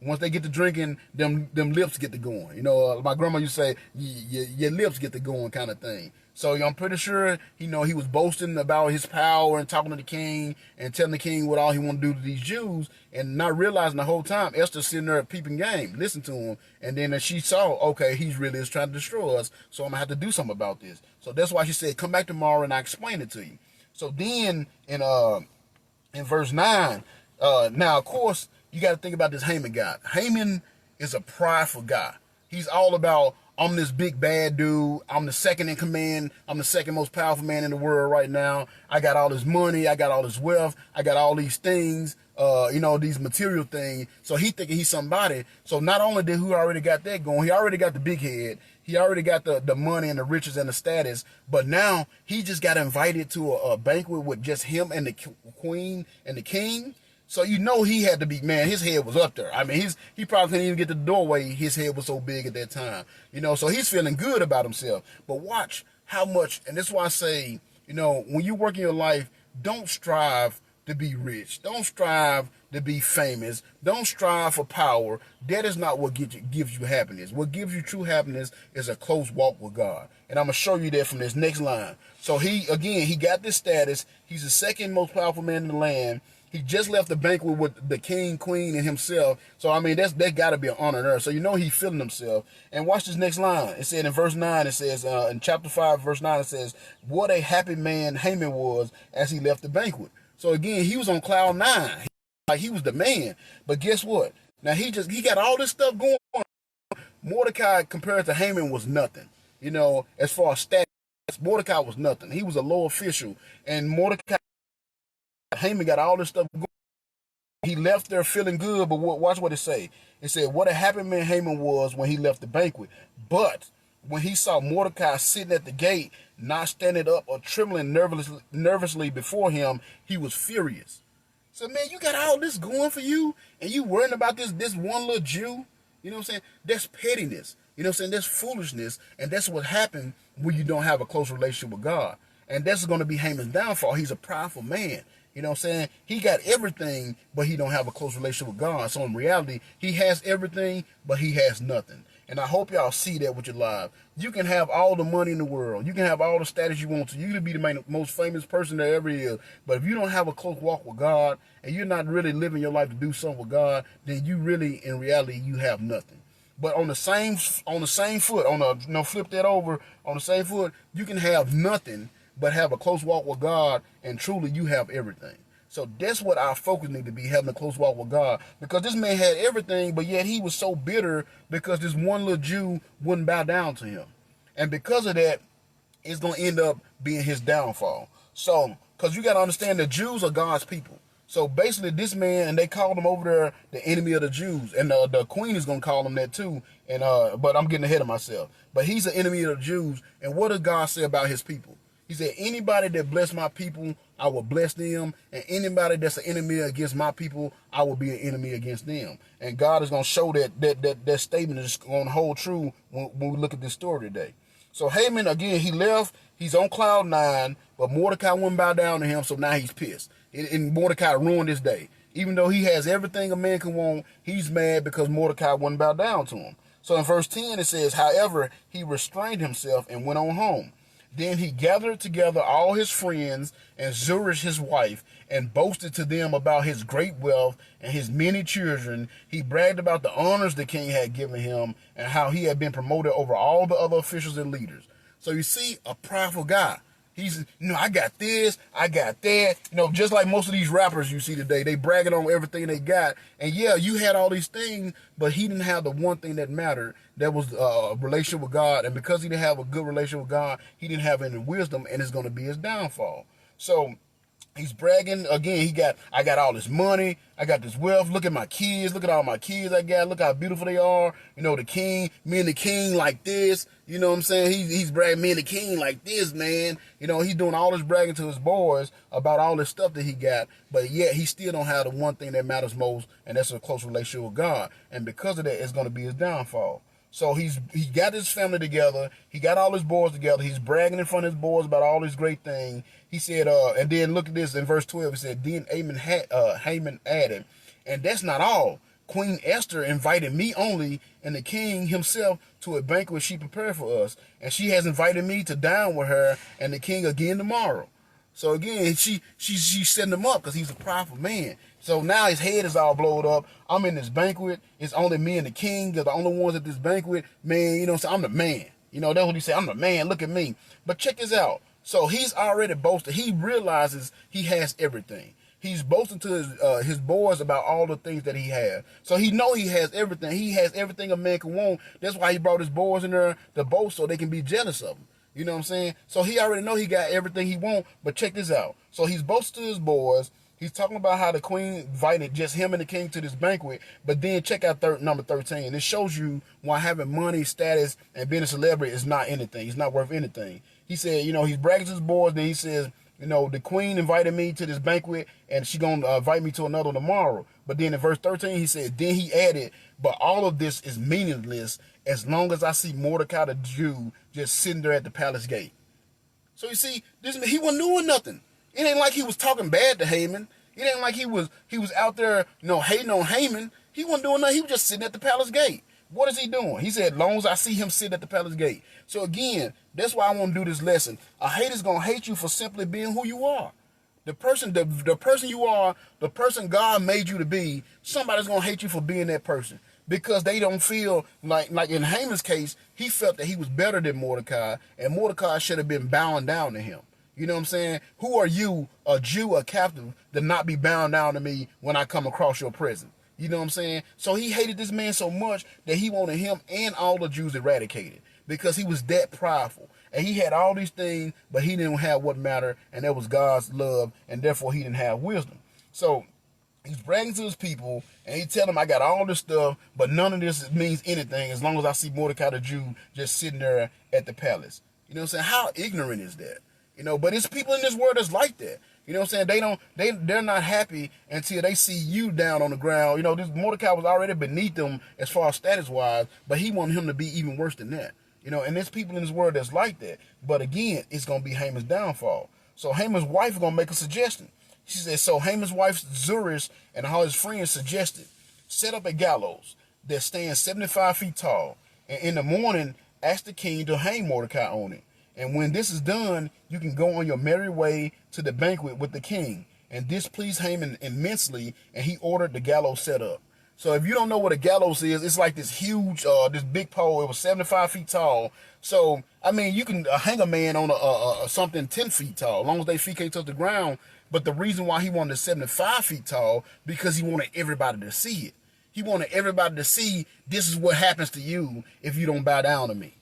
once they get to drinking, them lips get to going. My grandma used to say, your lips get to going kind of thing. So I'm pretty sure, he was boasting about his power and talking to the king and telling the king what all he wanted to do to these Jews, and not realizing the whole time Esther sitting there peeping game, listen to him. And then she saw, okay, he's really is trying to destroy us, so I'm gonna have to do something about this. So that's why she said, come back tomorrow and I'll explain it to you. So then in verse 9, now of course you got to think about this Haman guy. Haman is a prideful guy. He's all about, I'm this big bad dude. I'm the second in command. I'm the second most powerful man in the world right now. I got all this money. I got all this wealth. I got all these things, these material things. So he thinking he's somebody. So not only did he already got that going, he already got the big head. He already got the money and the riches and the status. But now he just got invited to a banquet with just him and the queen and the king. So he had to be, man, his head was up there. I mean, he probably couldn't even get to the doorway. His head was so big at that time. So he's feeling good about himself. But watch how much, and that's why I say, when you work in your life, don't strive to be rich. Don't strive to be famous. Don't strive for power. That is not what gives you happiness. What gives you true happiness is a close walk with God. And I'm going to show you that from this next line. So he got this status. He's the second most powerful man in the land. He just left the banquet with the king, queen, and himself. So, I mean, that got to be an honor there. So, he's feeling himself. And watch this next line. It said in verse 9, it says, in chapter 5, verse 9, it says, what a happy man Haman was as he left the banquet. So, again, he was on cloud 9. He was the man. But guess what? Now, he got all this stuff going on. Mordecai, compared to Haman, was nothing. As far as status, Mordecai was nothing. He was a low official. And Haman got all this stuff going. He left there feeling good, but watch what it say. It said, what a happy man Haman was when he left the banquet. But when he saw Mordecai sitting at the gate, not standing up or trembling nervously before him, he was furious. So, man, you got all this going for you, and you worrying about this one little Jew? You know what I'm saying? That's pettiness. You know what I'm saying? That's foolishness, and that's what happened when you don't have a close relationship with God. And that's going to be Haman's downfall. He's a prideful man. You know what I'm saying? He got everything, but he don't have a close relationship with God. So in reality, he has everything, but he has nothing. And I hope y'all see that with your life. You can have all the money in the world. You can have all the status you want to. You can be the most famous person there ever is. But if you don't have a close walk with God, and you're not really living your life to do something with God, then you really, in reality, you have nothing. But on the same foot, flip that over, on the same foot, you can have nothing, but have a close walk with God, and truly you have everything. So that's what our focus need to be, having a close walk with God. Because this man had everything, but yet he was so bitter because this one little Jew wouldn't bow down to him. And because of that, it's going to end up being his downfall. So, because you got to understand, the Jews are God's people. So basically this man, and they called him over there the enemy of the Jews. And the queen is going to call him that too. And but I'm getting ahead of myself. But he's an enemy of the Jews. And what does God say about his people? He said, anybody that bless my people, I will bless them. And anybody that's an enemy against my people, I will be an enemy against them. And God is going to show that statement is going to hold true when we look at this story today. So Haman, again, he left. He's on cloud 9, but Mordecai wouldn't bow down to him, so now he's pissed. And Mordecai ruined his day. Even though he has everything a man can want, he's mad because Mordecai wouldn't bow down to him. So in verse 10 it says, however, he restrained himself and went on home. Then he gathered together all his friends and Zeresh his wife, and boasted to them about his great wealth and his many children. He bragged about the honors the king had given him and how he had been promoted over all the other officials and leaders. So you see, a prideful guy. He's, I got this, I got that. Just like most of these rappers you see today, they bragging on everything they got. And yeah, you had all these things, but he didn't have the one thing that mattered. That was a relationship with God. And because he didn't have a good relationship with God, he didn't have any wisdom, and it's going to be his downfall. So he's bragging again. I got all this money. I got this wealth. Look at my kids. Look at all my kids I got. Look how beautiful they are. The king, me and the king like this. You know what I'm saying? He's bragging, me and the king like this, man. He's doing all this bragging to his boys about all this stuff that he got. But yet he still don't have the one thing that matters most, and that's a close relationship with God. And because of that, it's going to be his downfall. So he got his family together. He got all his boys together. He's bragging in front of his boys about all these great things. He said, and then look at this in verse 12. He said, then Haman added, and that's not all. Queen Esther invited me only and the king himself to a banquet she prepared for us. And she has invited me to dine with her and the king again tomorrow. So again, she's setting him up because he's a prideful man. So now his head is all blowed up. I'm in this banquet. It's only me and the king. They're the only ones at this banquet. Man, so I'm the man. That's what he said. I'm the man. Look at me. But check this out. So he's already boasted. He realizes he has everything. He's boasting to his boys about all the things that he has. So he know he has everything. He has everything a man can want. That's why he brought his boys in there to boast so they can be jealous of him. You know what I'm saying? So he already know he got everything he want. But check this out. So he's boasting to his boys. He's talking about how the queen invited just him and the king to this banquet. But then check out number 13. It shows you why having money, status, and being a celebrity is not anything. It's not worth anything. He said, he's bragging to his boys. Then he says, the queen invited me to this banquet, and she's going to invite me to another tomorrow. But then in verse 13, he said, then he added, but all of this is meaningless as long as I see Mordecai the Jew just sitting there at the palace gate. So you see, he wasn't doing nothing. It ain't like he was talking bad to Haman. It ain't like he was out there, hating on Haman. He wasn't doing nothing. He was just sitting at the palace gate. What is he doing? He said, as long as I see him sit at the palace gate. So again, that's why I want to do this lesson. A hater's going to hate you for simply being who you are. The person you are, the person God made you to be, somebody's going to hate you for being that person. Because they don't feel like in Haman's case, he felt that he was better than Mordecai, and Mordecai should have been bowing down to him. You know what I'm saying? Who are you, a Jew, a captive, to not be bound down to me when I come across your presence? You know what I'm saying? So he hated this man so much that he wanted him and all the Jews eradicated because he was that prideful. And he had all these things, but he didn't have what mattered, and that was God's love, and therefore he didn't have wisdom. So he's bragging to his people, and he telling them, I got all this stuff, but none of this means anything as long as I see Mordecai the Jew just sitting there at the palace. You know what I'm saying? How ignorant is that? But it's people in this world that's like that. You know what I'm saying? They're not happy until they see you down on the ground. This Mordecai was already beneath them as far as status wise, but he wanted him to be even worse than that. And there's people in this world that's like that. But again, it's going to be Haman's downfall. So Haman's wife is going to make a suggestion. She said, so Haman's wife Zeresh and all his friends suggested, set up a gallows that stands 75 feet tall, and in the morning ask the king to hang Mordecai on it. And when this is done, you can go on your merry way to the banquet with the king. And this pleased Haman immensely, and he ordered the gallows set up. So if you don't know what a gallows is, it's like this huge, this big pole. It was 75 feet tall. So, I mean, you can hang a man on something 10 feet tall, as long as their feet can't touch the ground. But the reason why he wanted it 75 feet tall, because he wanted everybody to see it. He wanted everybody to see, this is what happens to you if you don't bow down to me.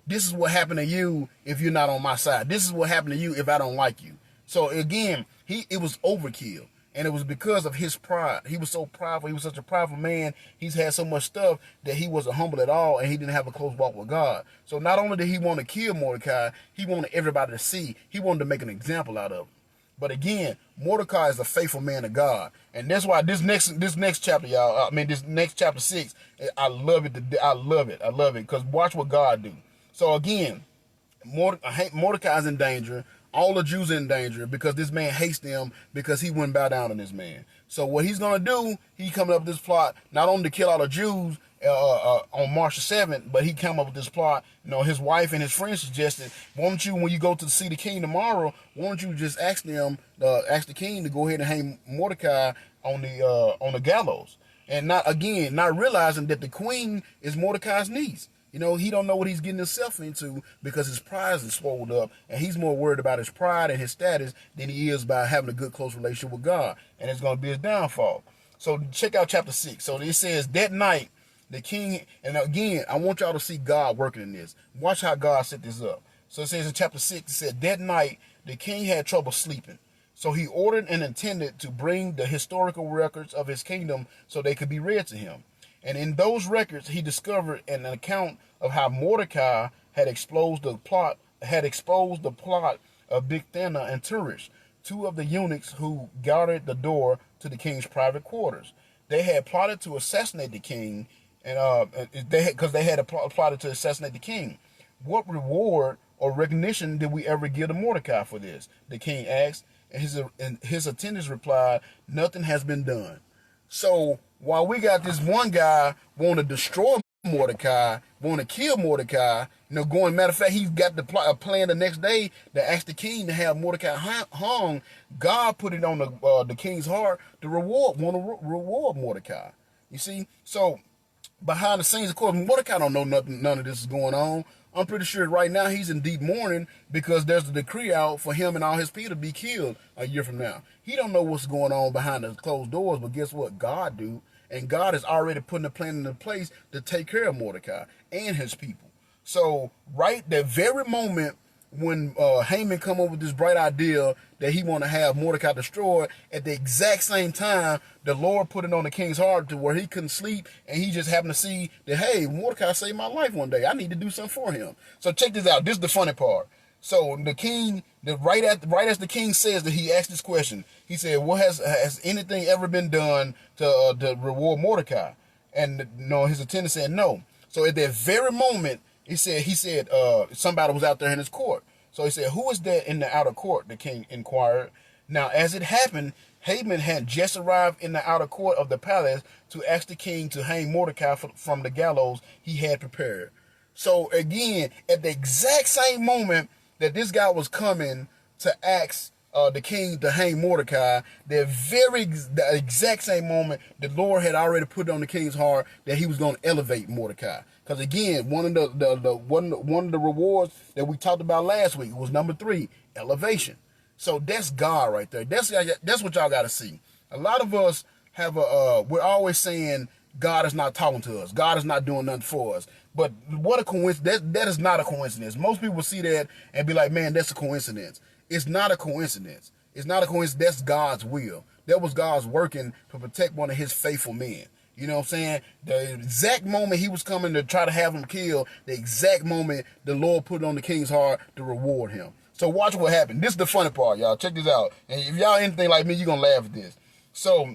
This is what happened to you if you're not on my side. This is what happened to you if I don't like you. So again, it was overkill. And it was because of his pride. He was so prideful. He was such a prideful man. He's had so much stuff that he wasn't humble at all, and he didn't have a close walk with God. So not only did he want to kill Mordecai, he wanted everybody to see. He wanted to make an example out of him. But again, Mordecai is a faithful man of God, and that's why this next chapter, y'all. This next chapter 6, I love it. I love it because watch what God do. So again, Mordecai is in danger. All the Jews are in danger because this man hates them because he wouldn't bow down to this man. So what he's going to do, he coming up with this plot, not only to kill all the Jews on March the 7th, but he came up with this plot. His wife and his friends suggested, why don't you, when you go to see the king tomorrow, why don't you just ask the king to go ahead and hang Mordecai on the gallows. And not realizing that the queen is Mordecai's niece. He don't know what he's getting himself into because his pride is swelled up, and he's more worried about his pride and his status than he is about having a good, close relationship with God. And it's going to be his downfall. So check out chapter 6. So it says, that night, the king, and again, I want y'all to see God working in this. Watch how God set this up. So it says in chapter 6, it said, that night, the king had trouble sleeping. So he ordered and intended to bring the historical records of his kingdom so they could be read to him. And in those records, he discovered an account of how Mordecai had exposed the plot of Bigthana and Teresh, two of the eunuchs who guarded the door to the king's private quarters. They had plotted to assassinate the king, and because they had plotted to assassinate the king. What reward or recognition did we ever give to Mordecai for this? The king asked, and his attendants replied, nothing has been done. So while we got this one guy want to destroy Mordecai, want to kill Mordecai, matter of fact, he's got the plan the next day to ask the king to have Mordecai hung. God put it on the king's heart to reward Mordecai. You see, so behind the scenes, of course, Mordecai don't know none of this is going on. I'm pretty sure right now he's in deep mourning because there's a decree out for him and all his people to be killed a year from now. He don't know what's going on behind the closed doors, but guess what? God do. And God is already putting a plan into place to take care of Mordecai and his people. So right that very moment when Haman come up with this bright idea that he want to have Mordecai destroyed, at the exact same time, the Lord put it on the king's heart to where he couldn't sleep, and he just happened to see that, hey, Mordecai saved my life one day. I need to do something for him. So check this out. This is the funny part. So the king, right as the king says that, he asked this question. He said, "What has anything ever been done to reward Mordecai?" And his attendant said no. So at that very moment, he said somebody was out there in his court. So he said, "Who is that in the outer court?" The king inquired. Now, as it happened, Haman had just arrived in the outer court of the palace to ask the king to hang Mordecai from the gallows he had prepared. So again, at the exact same moment that this guy was coming to ask the king to hang Mordecai, the exact same moment, the Lord had already put it on the king's heart that he was going to elevate Mordecai. Because again, one of the rewards that we talked about last week was number 3, elevation. So that's God right there. That's what y'all got to see. A lot of us have we're always saying God is not talking to us. God is not doing nothing for us. But what a coincidence. That is not a coincidence. Most people see that and be like, man, that's a coincidence. It's not a coincidence. It's not a coincidence. That's God's will. That was God's working to protect one of his faithful men. You know what I'm saying? The exact moment he was coming to try to have him killed, the exact moment the Lord put it on the king's heart to reward him. So watch what happened. This is the funny part, y'all. Check this out. And if y'all anything like me, you're going to laugh at this. So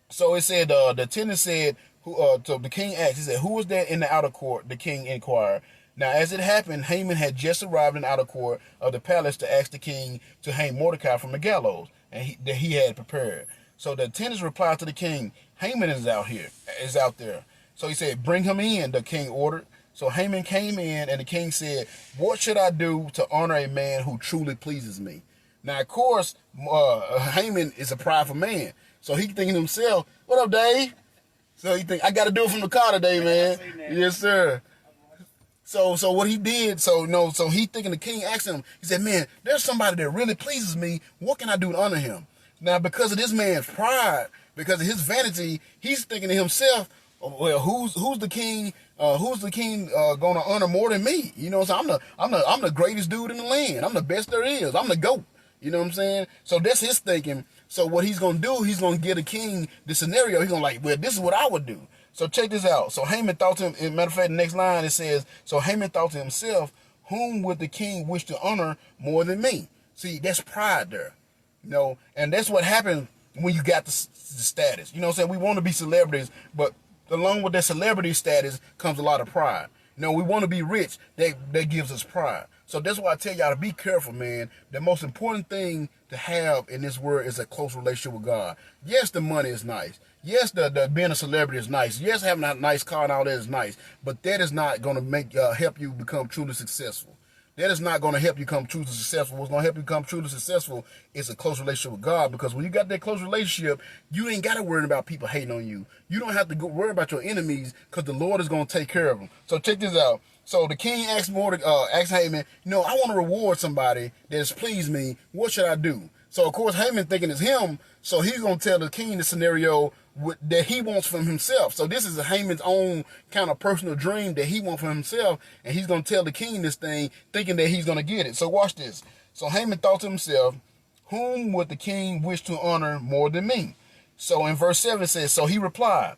it said, the attendant said, so the king asked, he said, "Who was that in the outer court?" The king inquired. Now, as it happened, Haman had just arrived in the outer court of the palace to ask the king to hang Mordecai from the gallows that he had prepared. So the attendants replied to the king, "Haman is out there." So he said, "Bring him in," the king ordered. So Haman came in, and the king said, "What should I do to honor a man who truly pleases me?" Now, of course, Haman is a prideful man. So he thinking to himself, "What up, Dave?" So he think, "I got to do it from the car today, man." Yes, sir. So what he did, so he thinking, the king asked him, he said, "Man, there's somebody that really pleases me. What can I do to honor him?" Now, because of this man's pride, because of his vanity, he's thinking to himself, "Well, who's the king? Who's the king gonna honor more than me? You know, so I'm the greatest dude in the land. I'm the best there is. I'm the GOAT." You know what I'm saying? So that's his thinking. So what he's going to do, he's going to give the king the scenario. He's going to like, well, this is what I would do. So check this out. So Haman thought to him, matter of fact, the next line it says, so Haman thought to himself, whom would the king wish to honor more than me? See, that's pride there. You know, and that's what happened when you got the status. You know what I'm saying? We want to be celebrities, but along with that celebrity status comes a lot of pride. You know, we want to be rich. That gives us pride. So that's why I tell y'all to be careful, man. The most important thing to have in this world is a close relationship with God. Yes, the money is nice. Yes, the being a celebrity is nice. Yes, having a nice car and all that is nice. But that is not going to make help you become truly successful. That is not going to help you become truly successful. What's going to help you become truly successful is a close relationship with God. Because when you got that close relationship, you ain't got to worry about people hating on you. You don't have to worry about your enemies because the Lord is going to take care of them. So check this out. So the king asked Haman, I want to reward somebody that has pleased me. What should I do? So, of course, Haman thinking it's him. So he's going to tell the king the scenario that he wants from himself. So this is Haman's own kind of personal dream that he wants from himself. And he's going to tell the king this thing thinking that he's going to get it. So watch this. So Haman thought to himself, whom would the king wish to honor more than me? So in verse 7 it says, so he replied,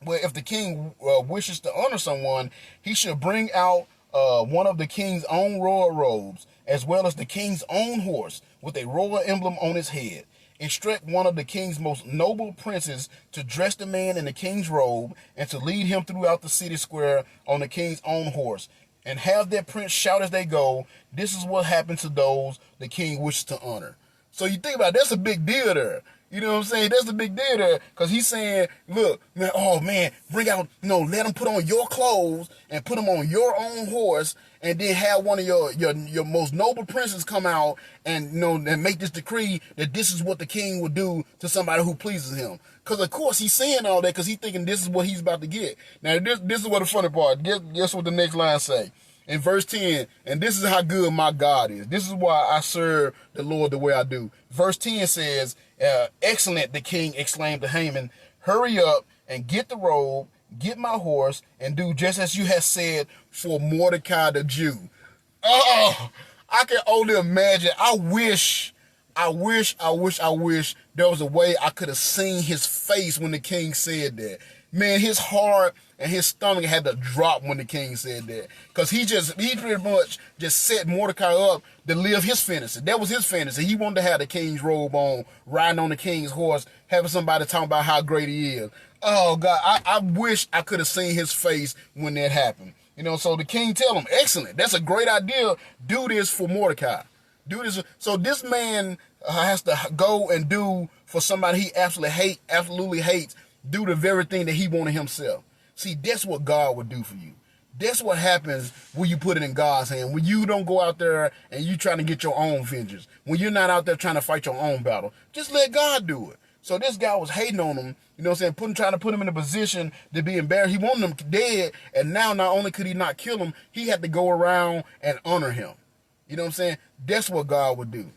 well, if the king wishes to honor someone, he should bring out one of the king's own royal robes, as well as the king's own horse, with a royal emblem on his head. Instruct one of the king's most noble princes to dress the man in the king's robe, and to lead him throughout the city square on the king's own horse. And have that prince shout as they go, this is what happens to those the king wishes to honor. So you think about it, that's a big deal there. You know what I'm saying? That's the big deal there. Because he's saying, look, man, oh, man, bring out, let them put on your clothes and put them on your own horse, and then have one of your most noble princes come out and, and make this decree that this is what the king would do to somebody who pleases him. Because, of course, he's saying all that because he's thinking this is what he's about to get. Now, this is what the funny part. Guess what the next line say? In verse 10, and this is how good my God is. This is why I serve the Lord the way I do. Verse 10 says, excellent, the king exclaimed to Haman, hurry up and get the robe, get my horse, and do just as you have said for Mordecai the Jew. Oh, I can only imagine. I wish there was a way I could have seen his face when the king said that. Man, his heart and his stomach had to drop when the king said that. Because he pretty much just set Mordecai up to live his fantasy. That was his fantasy. He wanted to have the king's robe on, riding on the king's horse, having somebody talking about how great he is. Oh, God, I wish I could have seen his face when that happened. So the king tell him, excellent, that's a great idea. Do this for Mordecai. Do this. So this man has to go and do for somebody he absolutely hates, do the very thing that he wanted himself. See, that's what God would do for you. That's what happens when you put it in God's hand. When you don't go out there and you trying to get your own vengeance. When you're not out there trying to fight your own battle. Just let God do it. So this guy was hating on him, trying to put him in a position to be embarrassed. He wanted him dead, and now not only could he not kill him, he had to go around and honor him. You know what I'm saying? That's what God would do.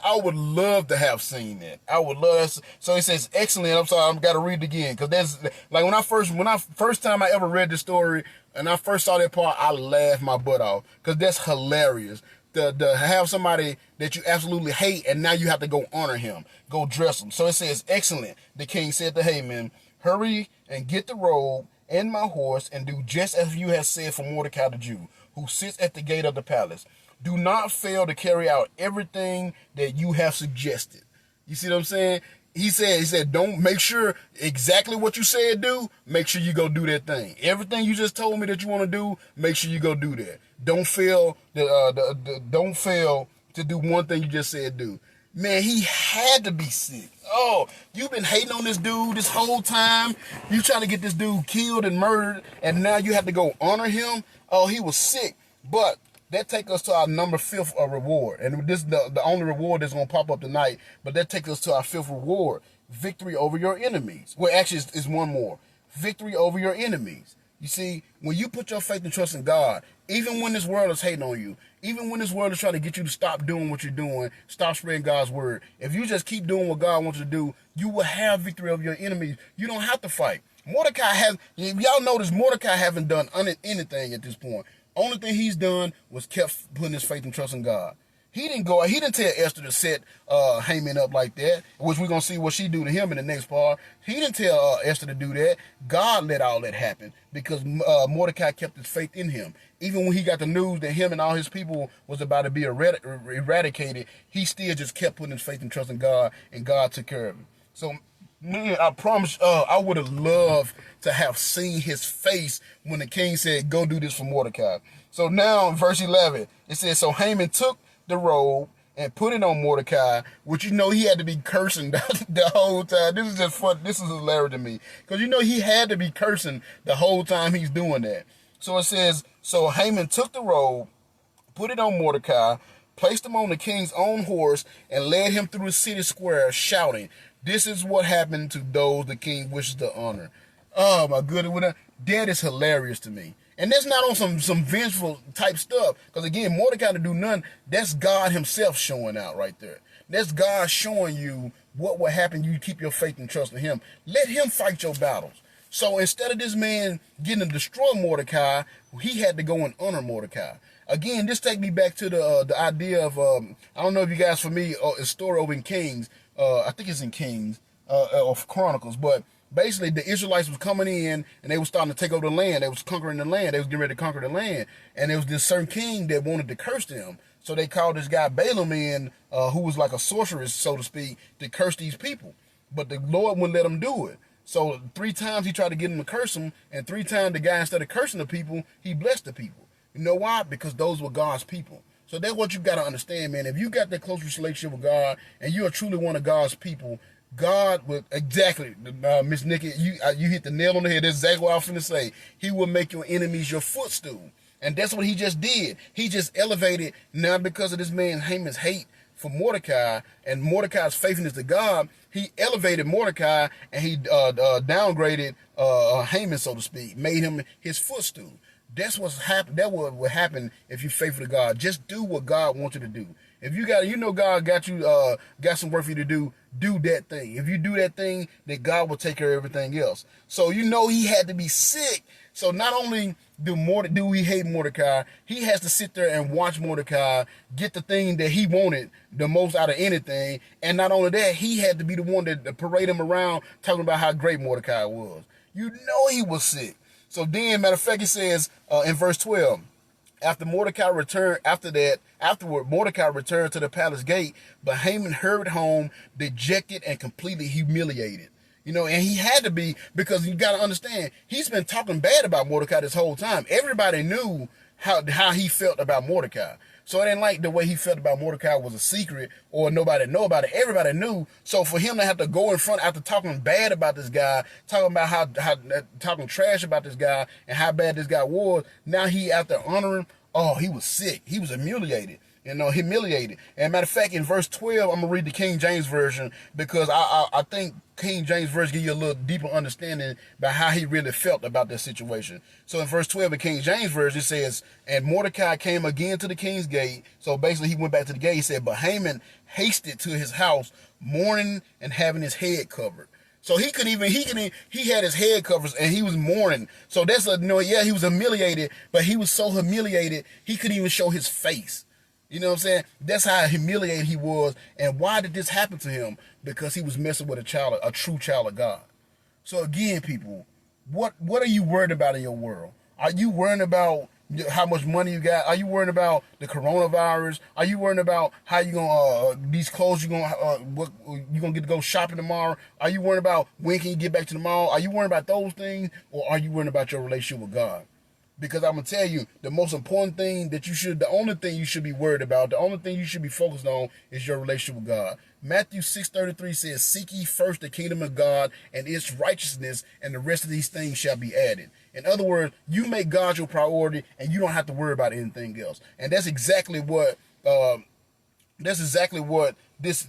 I would love to have seen that. I would love. So it says excellent. I'm sorry, I've got to read it again because that's like when I first time I ever read the story and I first saw that part, I laughed my butt off because that's hilarious. To have somebody that you absolutely hate and now you have to go honor him, go dress him. So it says excellent. The king said to Haman, hurry and get the robe and my horse and do just as you have said for Mordecai the Jew, who sits at the gate of the palace. Do not fail to carry out everything that you have suggested. You see what I'm saying? He said, don't make sure exactly what you said do. Make sure you go do that thing. Everything you just told me that you want to do, make sure you go do that. Don't fail. Don't fail to do one thing you just said do. Man, he had to be sick. Oh, you've been hating on this dude this whole time. You trying to get this dude killed and murdered, and now you have to go honor him. Oh, he was sick, but. That takes us to our number 5th reward. And this is the only reward that's going to pop up tonight. But that takes us to our 5th reward. Victory over your enemies. Well, actually, it's one more. Victory over your enemies. You see, when you put your faith and trust in God, even when this world is hating on you, even when this world is trying to get you to stop doing what you're doing, stop spreading God's word, if you just keep doing what God wants you to do, you will have victory over your enemies. You don't have to fight. Y'all notice Mordecai haven't done anything at this point. Only thing he's done was kept putting his faith and trust in God. He didn't tell Esther to set Haman up like that, which we're gonna see what she do to him in the next part. He didn't tell Esther to do that. God let all that happen because Mordecai kept his faith in him. Even when he got the news that him and all his people was about to be eradicated, he still just kept putting his faith and trust in God, and God took care of him. So, man, I promise, I would have loved to have seen his face when the king said, "Go do this for Mordecai." So now in verse 11, it says, so Haman took the robe and put it on Mordecai, which he had to be cursing the whole time. This is just fun. This is hilarious to me because he had to be cursing the whole time he's doing that. So it says, so Haman took the robe, put it on Mordecai, placed him on the king's own horse, and led him through the city square, shouting, "This is what happened to those the king wishes to honor." Oh my goodness, that is hilarious to me. And that's not on some vengeful type stuff. Because again, Mordecai to do nothing, that's God himself showing out right there. That's God showing you what will happen. You keep your faith and trust in him. Let him fight your battles. So instead of this man getting to destroy Mordecai, he had to go and honor Mordecai. Again, this takes me back to the idea of, I don't know if you guys familiar, a story over in Kings. I think it's in Kings, of Chronicles, but basically the Israelites was coming in and they was starting to take over the land. They was conquering the land. They was getting ready to conquer the land. And there was this certain king that wanted to curse them. So they called this guy Balaam in, who was like a sorceress, so to speak, to curse these people. But the Lord wouldn't let him do it. So 3 times he tried to get him to curse him, and 3 times the guy, instead of cursing the people, he blessed the people. You know why? Because those were God's people. So that's what you got to understand, man. If you got that close relationship with God and you are truly one of God's people, God will, exactly, Miss Nikki, you hit the nail on the head. That's exactly what I was going to say. He will make your enemies your footstool. And that's what he just did. He just elevated, now because of this man Haman's hate for Mordecai and Mordecai's faithfulness to God, he elevated Mordecai and he downgraded Haman, so to speak, made him his footstool. That's what's happened. That would happen if you're faithful to God. Just do what God wants you to do. If you God got you, got some work for you to do that thing. If you do that thing, then God will take care of everything else. So he had to be sick. So not only do we hate Mordecai, he has to sit there and watch Mordecai get the thing that he wanted the most out of anything. And not only that, he had to be the one that parade him around talking about how great Mordecai was. He was sick. So then, matter of fact, it says in verse 12, afterward, Mordecai returned to the palace gate, but Haman hurried home, dejected and completely humiliated. And he had to be, because you got to understand, he's been talking bad about Mordecai this whole time. Everybody knew how he felt about Mordecai. So it ain't like the way he felt about Mordecai was a secret or nobody know about it. Everybody knew. So for him to have to go in front after talking bad about this guy, talking about how talking trash about this guy and how bad this guy was, now he out there honoring, he was sick. He was humiliated. Humiliated. And matter of fact, in verse 12, I'm going to read the King James Version because I think King James Version give you a little deeper understanding about how he really felt about this situation. So in verse 12 of King James Version, it says, and Mordecai came again to the king's gate. So basically he went back to the gate. He said, but Haman hasted to his house, mourning and having his head covered. So he had his head covers and he was mourning. So that's he was humiliated, but he was so humiliated, he couldn't even show his face. You know what I'm saying? That's how humiliated he was. And why did this happen to him? Because he was messing with a true child of God. So again, people, what are you worried about in your world? Are you worrying about how much money you got? Are you worrying about the coronavirus? Are you worrying about how you gonna these clothes you gonna get to go shopping tomorrow? Are you worrying about when can you get back to the mall? Are you worrying about those things, or are you worrying about your relationship with God? Because I'm going to tell you, the most important thing the only thing you should be worried about, the only thing you should be focused on is your relationship with God. Matthew 6:33 says, seek ye first the kingdom of God and its righteousness, and the rest of these things shall be added. In other words, you make God your priority and you don't have to worry about anything else. And that's exactly what this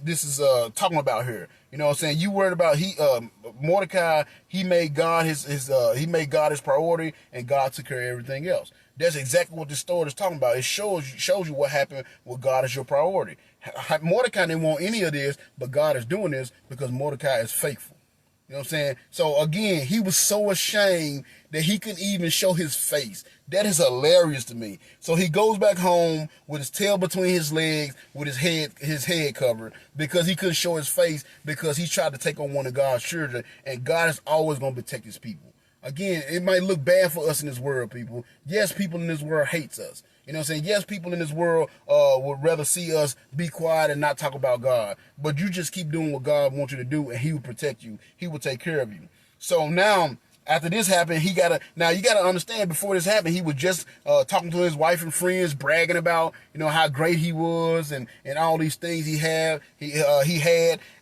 is talking about here. You know what I'm saying? You worried about Mordecai, he made God his priority, and God took care of everything else. That's exactly what this story is talking about. It shows you what happened with God as your priority. Mordecai didn't want any of this, but God is doing this because Mordecai is faithful. You know what I'm saying? So again, he was so ashamed that he couldn't even show his face. That is hilarious to me. So he goes back home with his tail between his legs, with his head covered, because he couldn't show his face, because he tried to take on one of God's children, and God is always going to protect his people. Again, it might look bad for us in this world, people. Yes, people in this world hates us. You know what I'm saying? Yes, people in this world would rather see us be quiet and not talk about God. But you just keep doing what God wants you to do, and he will protect you. He will take care of you. So now, after this happened, you got to understand, before this happened, he was just talking to his wife and friends, bragging about, how great he was and all these things he had.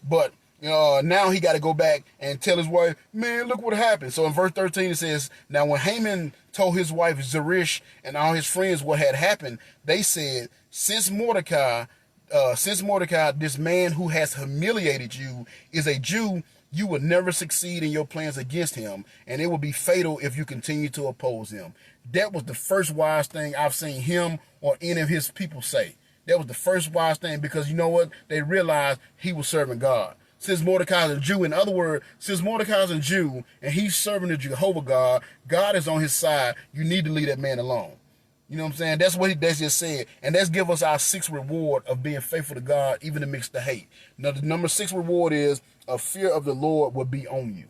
But now he got to go back and tell his wife, man, look what happened. So in verse 13 it says, now when Haman told his wife Zeresh and all his friends what had happened, they said, since Mordecai, this man who has humiliated you, is a Jew, you will never succeed in your plans against him, and it will be fatal if you continue to oppose him. That was the first wise thing I've seen him or any of his people say. That was the first wise thing, because you know what? They realized he was serving God. Since Mordecai is a Jew, in other words, since Mordecai is a Jew and he's serving the Jehovah God, God is on his side. You need to leave that man alone. You know what I'm saying? That's what that's just said. And that's give us our sixth reward of being faithful to God, even amidst the hate. Now, the number 6 reward is a fear of the Lord will be on you.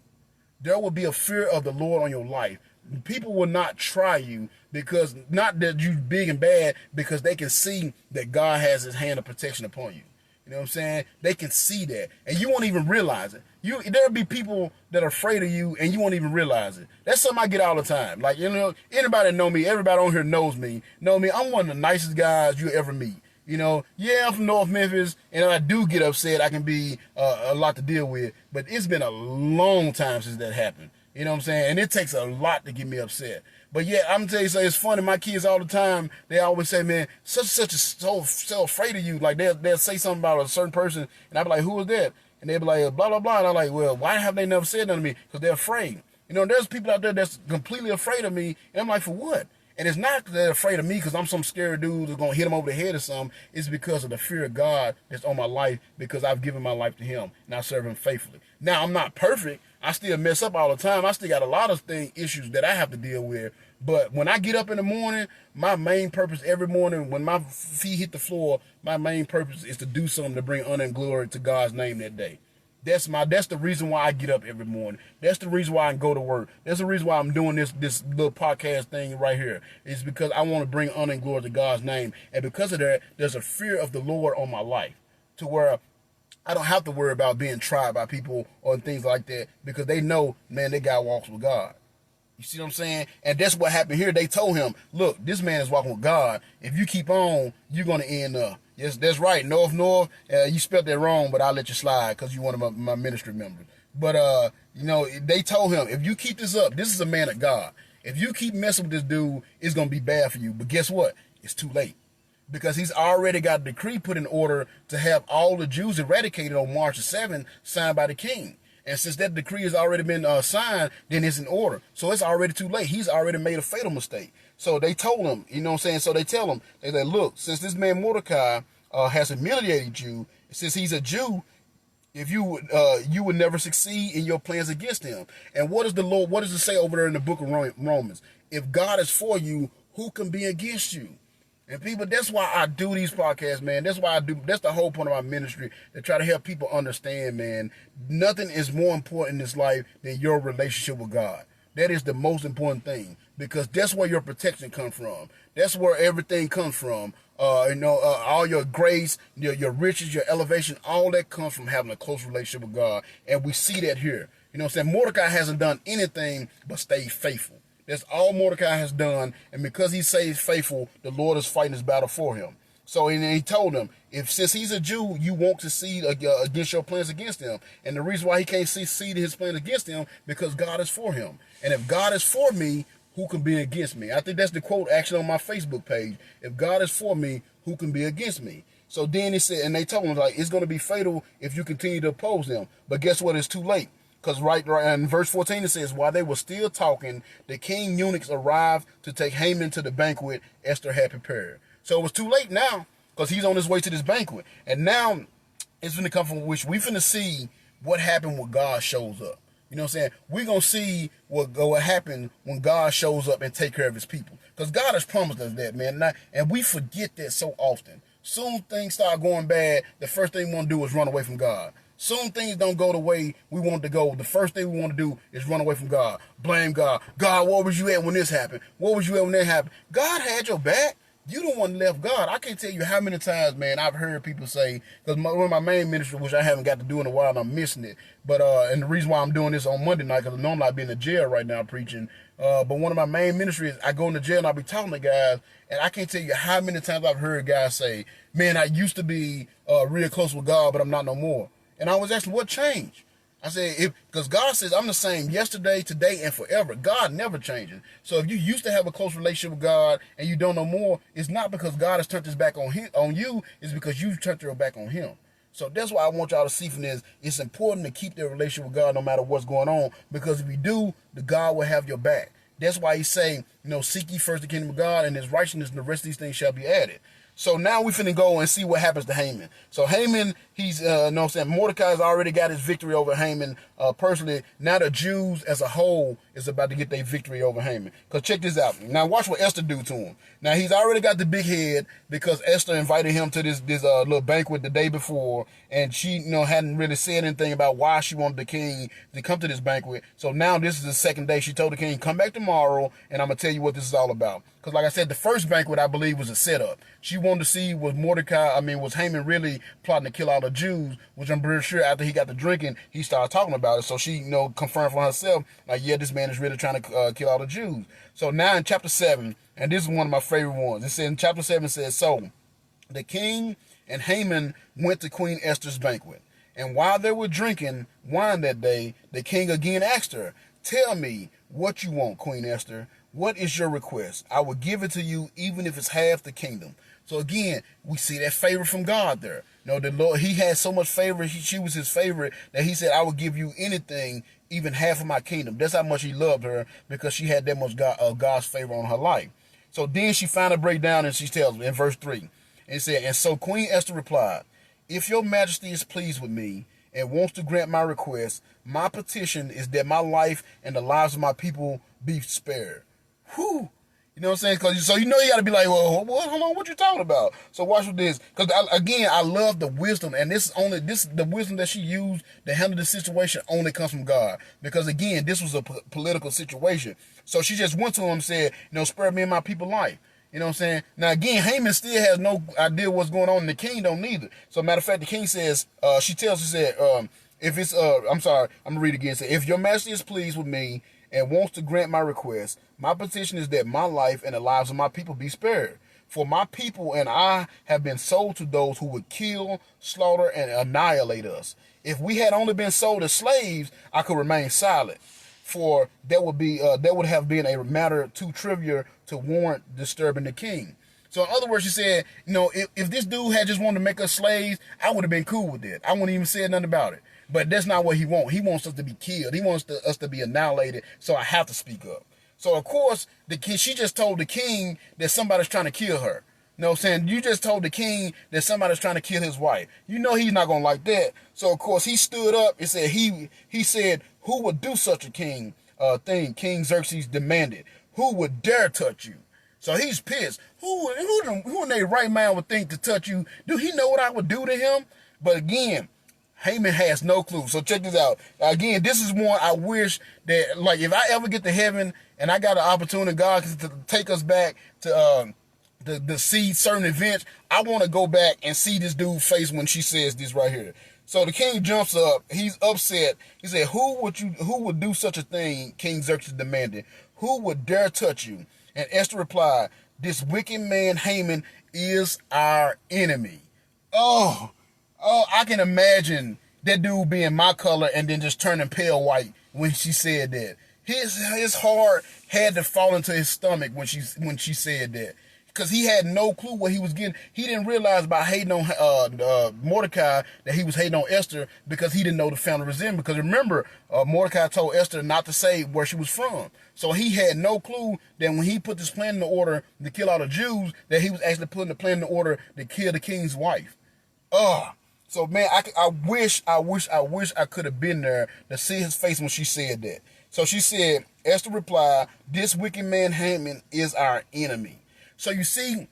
There will be a fear of the Lord on your life. People will not try you, because not that you're big and bad, because they can see that God has his hand of protection upon you. You know what I'm saying? They can see that, and you won't even realize it. There'll be people that are afraid of you, and you won't even realize it. That's something I get all the time. Like, anybody that know me, everybody on here knows me. I'm one of the nicest guys you ever meet. Yeah, I'm from North Memphis, and if I do get upset, I can be a lot to deal with. But it's been a long time since that happened. You know what I'm saying? And it takes a lot to get me upset. But yeah, I'm gonna tell you, so it's funny. My kids all the time, they always say, man, such is so afraid of you. Like they'll say something about a certain person, and I'll be like, who was that? And they'll be like, blah, blah, blah. And I'm like, well, why have they never said nothing to me? Because they're afraid. There's people out there that's completely afraid of me. And I'm like, for what? And it's not that they're afraid of me because I'm some scary dude that's going to hit them over the head or something. It's because of the fear of God that's on my life, because I've given my life to him and I serve him faithfully. Now, I'm not perfect. I still mess up all the time. I still got a lot of issues that I have to deal with. But when I get up in the morning, my main purpose every morning, when my feet hit the floor, my main purpose is to do something to bring honor and glory to God's name that day. That's the reason why I get up every morning. That's the reason why I can go to work. That's the reason why I'm doing this little podcast thing right here. It's because I want to bring honor and glory to God's name. And because of that, there's a fear of the Lord on my life, to where I don't have to worry about being tried by people or things like that, because they know, man, that guy walks with God. You see what I'm saying? And that's what happened here. They told him, look, this man is walking with God. If you keep on, you're going to end up. Yes, that's right. North, you spelled that wrong, but I'll let you slide because you're one of my ministry members. But, they told him, if you keep this up, this is a man of God. If you keep messing with this dude, it's going to be bad for you. But guess what? It's too late. Because he's already got a decree put in order to have all the Jews eradicated on March the 7th, signed by the king. And since that decree has already been signed, then it's in order. So it's already too late. He's already made a fatal mistake. So they told him, you know what I'm saying? So they tell him, they said, look, since this man Mordecai has humiliated you, since he's a Jew, if you would never succeed in your plans against him. And what does it say over there in the book of Romans? If God is for you, who can be against you? And people, that's why I do these podcasts, man. That's the whole point of my ministry, to try to help people understand, man. Nothing is more important in this life than your relationship with God. That is the most important thing, because that's where your protection comes from. That's where everything comes from. All your grace, your riches, your elevation, all that comes from having a close relationship with God. And we see that here. You know what I'm saying? Mordecai hasn't done anything but stay faithful. That's all Mordecai has done, and because he stays faithful, the Lord is fighting his battle for him. So he told him, since he's a Jew, you won't succeed against your plans against him. And the reason why he can't succeed in his plans against him, because God is for him. And if God is for me, who can be against me? I think that's the quote actually on my Facebook page. If God is for me, who can be against me? So then he said, and they told him, like, it's going to be fatal if you continue to oppose them. But guess what? It's too late. Because right in verse 14 it says, while they were still talking, the king eunuchs arrived to take Haman to the banquet Esther had prepared. So it was too late now, because he's on his way to this banquet. And now it's going to come from which we finna see what happened when God shows up. You know what I'm saying? We're going to see what happen when God shows up and take care of his people. Because God has promised us that, man. And we forget that so often. Soon things start going bad, the first thing we want to do is run away from God. Soon things don't go the way we want to go. The first thing we want to do is run away from God. Blame God. God, where was you at when this happened? Where was you at when that happened? God had your back. You the one left God. I can't tell you how many times, man, I've heard people say, because one of my main ministry, which I haven't got to do in a while, and I'm missing it. But and the reason why I'm doing this on Monday night, because normally I'd be in the jail right now preaching. But one of my main ministries, I go in the jail and I'll be talking to guys, and I can't tell you how many times I've heard guys say, man, I used to be real close with God, but I'm not no more. And I was asking, what changed? I said, because God says I'm the same yesterday, today, and forever. God never changes. So if you used to have a close relationship with God and you don't know more, it's not because God has turned his back on you. It's because you've turned your back on him. So that's why I want y'all to see from this. It's important to keep their relationship with God no matter what's going on. Because if you do, the God will have your back. That's why he's saying, seek ye first the kingdom of God and his righteousness, and the rest of these things shall be added. So now we finna go and see what happens to Haman. So Haman, he's, Mordecai's already got his victory over Haman personally. Now the Jews as a whole is about to get their victory over Haman. Because check this out. Now watch what Esther do to him. Now he's already got the big head because Esther invited him to this little banquet the day before. And she, hadn't really said anything about why she wanted the king to come to this banquet. So now this is the second day. She told the king, come back tomorrow and I'm going to tell you what this is all about. Because like I said, the first banquet, I believe, was a setup. She wanted to see was Haman really plotting to kill all the Jews, which I'm pretty sure after he got to drinking, he started talking about it. So she, confirmed for herself, like, yeah, this man is really trying to kill all the Jews. So now in chapter 7, and this is one of my favorite ones. It says in chapter 7 says, so the king and Haman went to Queen Esther's banquet. And while they were drinking wine that day, the king again asked her, tell me what you want, Queen Esther. What is your request? I will give it to you even if it's half the kingdom. So again, we see that favor from God there. The Lord, he had so much favor, she was his favorite, that he said, I will give you anything, even half of my kingdom. That's how much he loved her, because she had that much God's favor on her life. So then she finally breaks down and she tells me in verse 3. And it said, and so Queen Esther replied, if your majesty is pleased with me and wants to grant my request, my petition is that my life and the lives of my people be spared. Whew. You know what I'm saying? So you got to be like, well, hold on, what you talking about? So watch with this. Because, I love the wisdom. And the wisdom that she used to handle the situation only comes from God. Because, again, this was a political situation. So she just went to him and said, spare me and my people life. You know what I'm saying? Now, again, Haman still has no idea what's going on, and the king don't neither. So, matter of fact, the king says, she said, if it's, I'm sorry, I'm going to read it again. Say, if your majesty is pleased with me and wants to grant my request, my petition is that my life and the lives of my people be spared. For my people and I have been sold to those who would kill, slaughter, and annihilate us. If we had only been sold as slaves, I could remain silent. For that would have been a matter too trivial to warrant disturbing the king. So in other words, she said, if this dude had just wanted to make us slaves, I would have been cool with it. I wouldn't even say nothing about it. But that's not what he wants. He wants us to be killed. He wants us to be annihilated. So I have to speak up. So of course, she just told the king that somebody's trying to kill her. You know what I'm saying? You just told the king that somebody's trying to kill his wife. He's not going to like that. So, of course, he stood up and said, he said, who would do such a thing? King Xerxes demanded. Who would dare touch you? So he's pissed. Who in their right mind would think to touch you? Do he know what I would do to him? But again, Haman has no clue. So check this out. Again, this is one I wish that, like, if I ever get to heaven and I got an opportunity, God, to take us back to see certain events, I want to go back and see this dude's face when she says this right here. So the king jumps up. He's upset. He said, who would do such a thing? King Xerxes demanded. Who would dare touch you? And Esther replied, this wicked man Haman is our enemy. Oh, I can imagine that dude being my color and then just turning pale white when she said that. His heart had to fall into his stomach when she said that. Because he had no clue what he was getting. He didn't realize by hating on Mordecai that he was hating on Esther, because he didn't know the family resentment. Because remember, Mordecai told Esther not to say where she was from. So he had no clue that when he put this plan in order to kill all the Jews, that he was actually putting the plan in order to kill the king's wife. So man, I wish I could have been there to see his face when she said that. So she said, Esther replied, "This wicked man Haman is our enemy." So you see,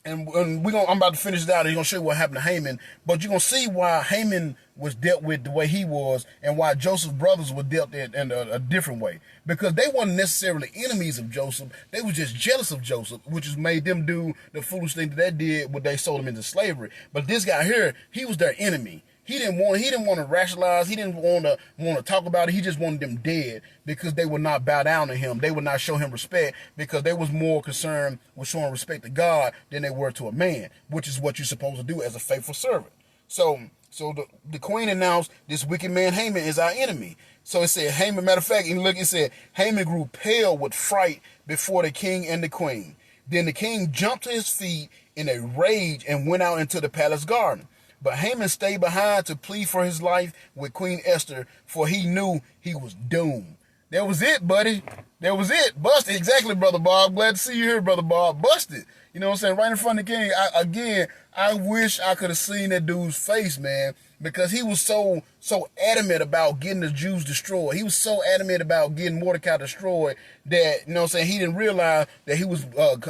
and I'm about to finish it out. And he's gonna show you what happened to Haman, but you're gonna see why Haman was dealt with the way he was, and why Joseph's brothers were dealt in a different way. Because they weren't necessarily enemies of Joseph; they were just jealous of Joseph, which has made them do the foolish thing that they did when they sold him into slavery. But this guy here, he was their enemy. He didn't want to rationalize. He didn't want to talk about it. He just wanted them dead because they would not bow down to him. They would not show him respect because they was more concerned with showing respect to God than they were to a man, which is what you're supposed to do as a faithful servant. So the queen announced, "This wicked man Haman is our enemy." So it said Haman. Matter of fact, and look, it said Haman grew pale with fright before the king and the queen. Then the king jumped to his feet in a rage and went out into the palace garden. But Haman stayed behind to plead for his life with Queen Esther, for he knew he was doomed. That was it, buddy. That was it. Busted. Exactly, Brother Bob. Glad to see you here, Brother Bob. Busted. You know what I'm saying? Right in front of the king. I wish I could have seen that dude's face, man, because he was so adamant about getting the Jews destroyed. He was so adamant about getting Mordecai destroyed that, you know what I'm saying, he didn't realize that he was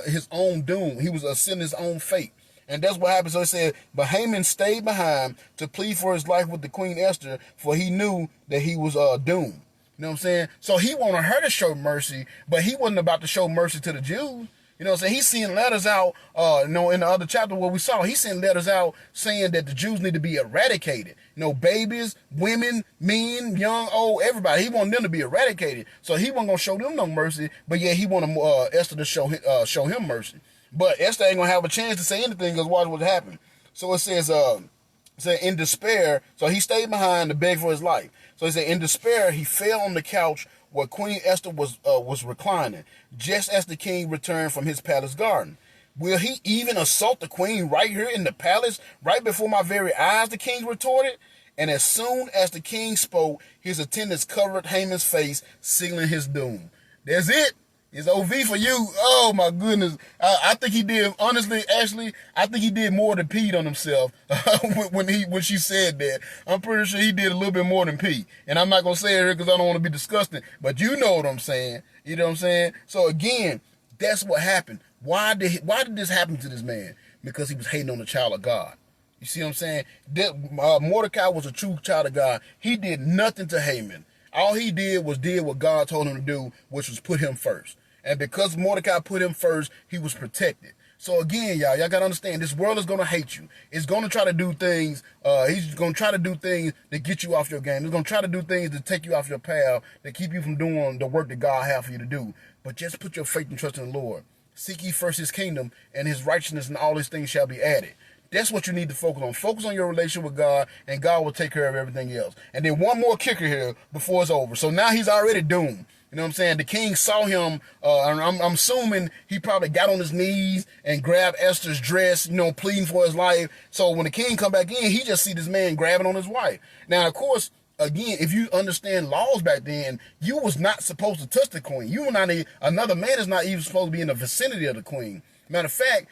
his own doom. He was sending his own fate. And that's what happened. So it said, but Haman stayed behind to plead for his life with the Queen Esther, for he knew that he was doomed. You know what I'm saying? So he wanted her to show mercy, but he wasn't about to show mercy to the Jews. You know what I'm saying? He's sending letters out, in the other chapter where we saw, he sent letters out saying that the Jews need to be eradicated. Babies, women, men, young, old, everybody. He wanted them to be eradicated. So he wasn't going to show them no mercy, but yeah, he wanted Esther to show him mercy. But Esther ain't gonna have a chance to say anything because watch what happened. So it says, in despair, so he stayed behind to beg for his life. So he said, in despair, he fell on the couch where Queen Esther was reclining, just as the king returned from his palace garden. Will he even assault the queen right here in the palace, right before my very eyes? The king retorted. And as soon as the king spoke, his attendants covered Haman's face, signaling his doom. That's it. It's OV for you. Oh my goodness. I think he did, honestly, Ashley, I think he did more than peed on himself when she said that. I'm pretty sure he did a little bit more than pee. And I'm not going to say it here because I don't want to be disgusting, but you know what I'm saying. You know what I'm saying? So again, that's what happened. Why did this happen to this man? Because he was hating on the child of God. You see what I'm saying? Mordecai was a true child of God. He did nothing to Haman. All he did was what God told him to do, which was put him first. And because Mordecai put him first, he was protected. So again, y'all got to understand, this world is going to hate you. It's going to try to do things. He's going to try to do things to get you off your game. He's going to try to do things to take you off your path, to keep you from doing the work that God has for you to do. But just put your faith and trust in the Lord. Seek ye first his kingdom, and his righteousness, and all these things shall be added. That's what you need to focus on. Focus on your relationship with God, and God will take care of everything else. And then one more kicker here before it's over. So now he's already doomed. You know what I'm saying? The king saw him. I'm assuming he probably got on his knees and grabbed Esther's dress, pleading for his life. So when the king come back in, he just see this man grabbing on his wife. Now, of course, again, if you understand laws back then, you was not supposed to touch the queen. Another man is not even supposed to be in the vicinity of the queen. Matter of fact,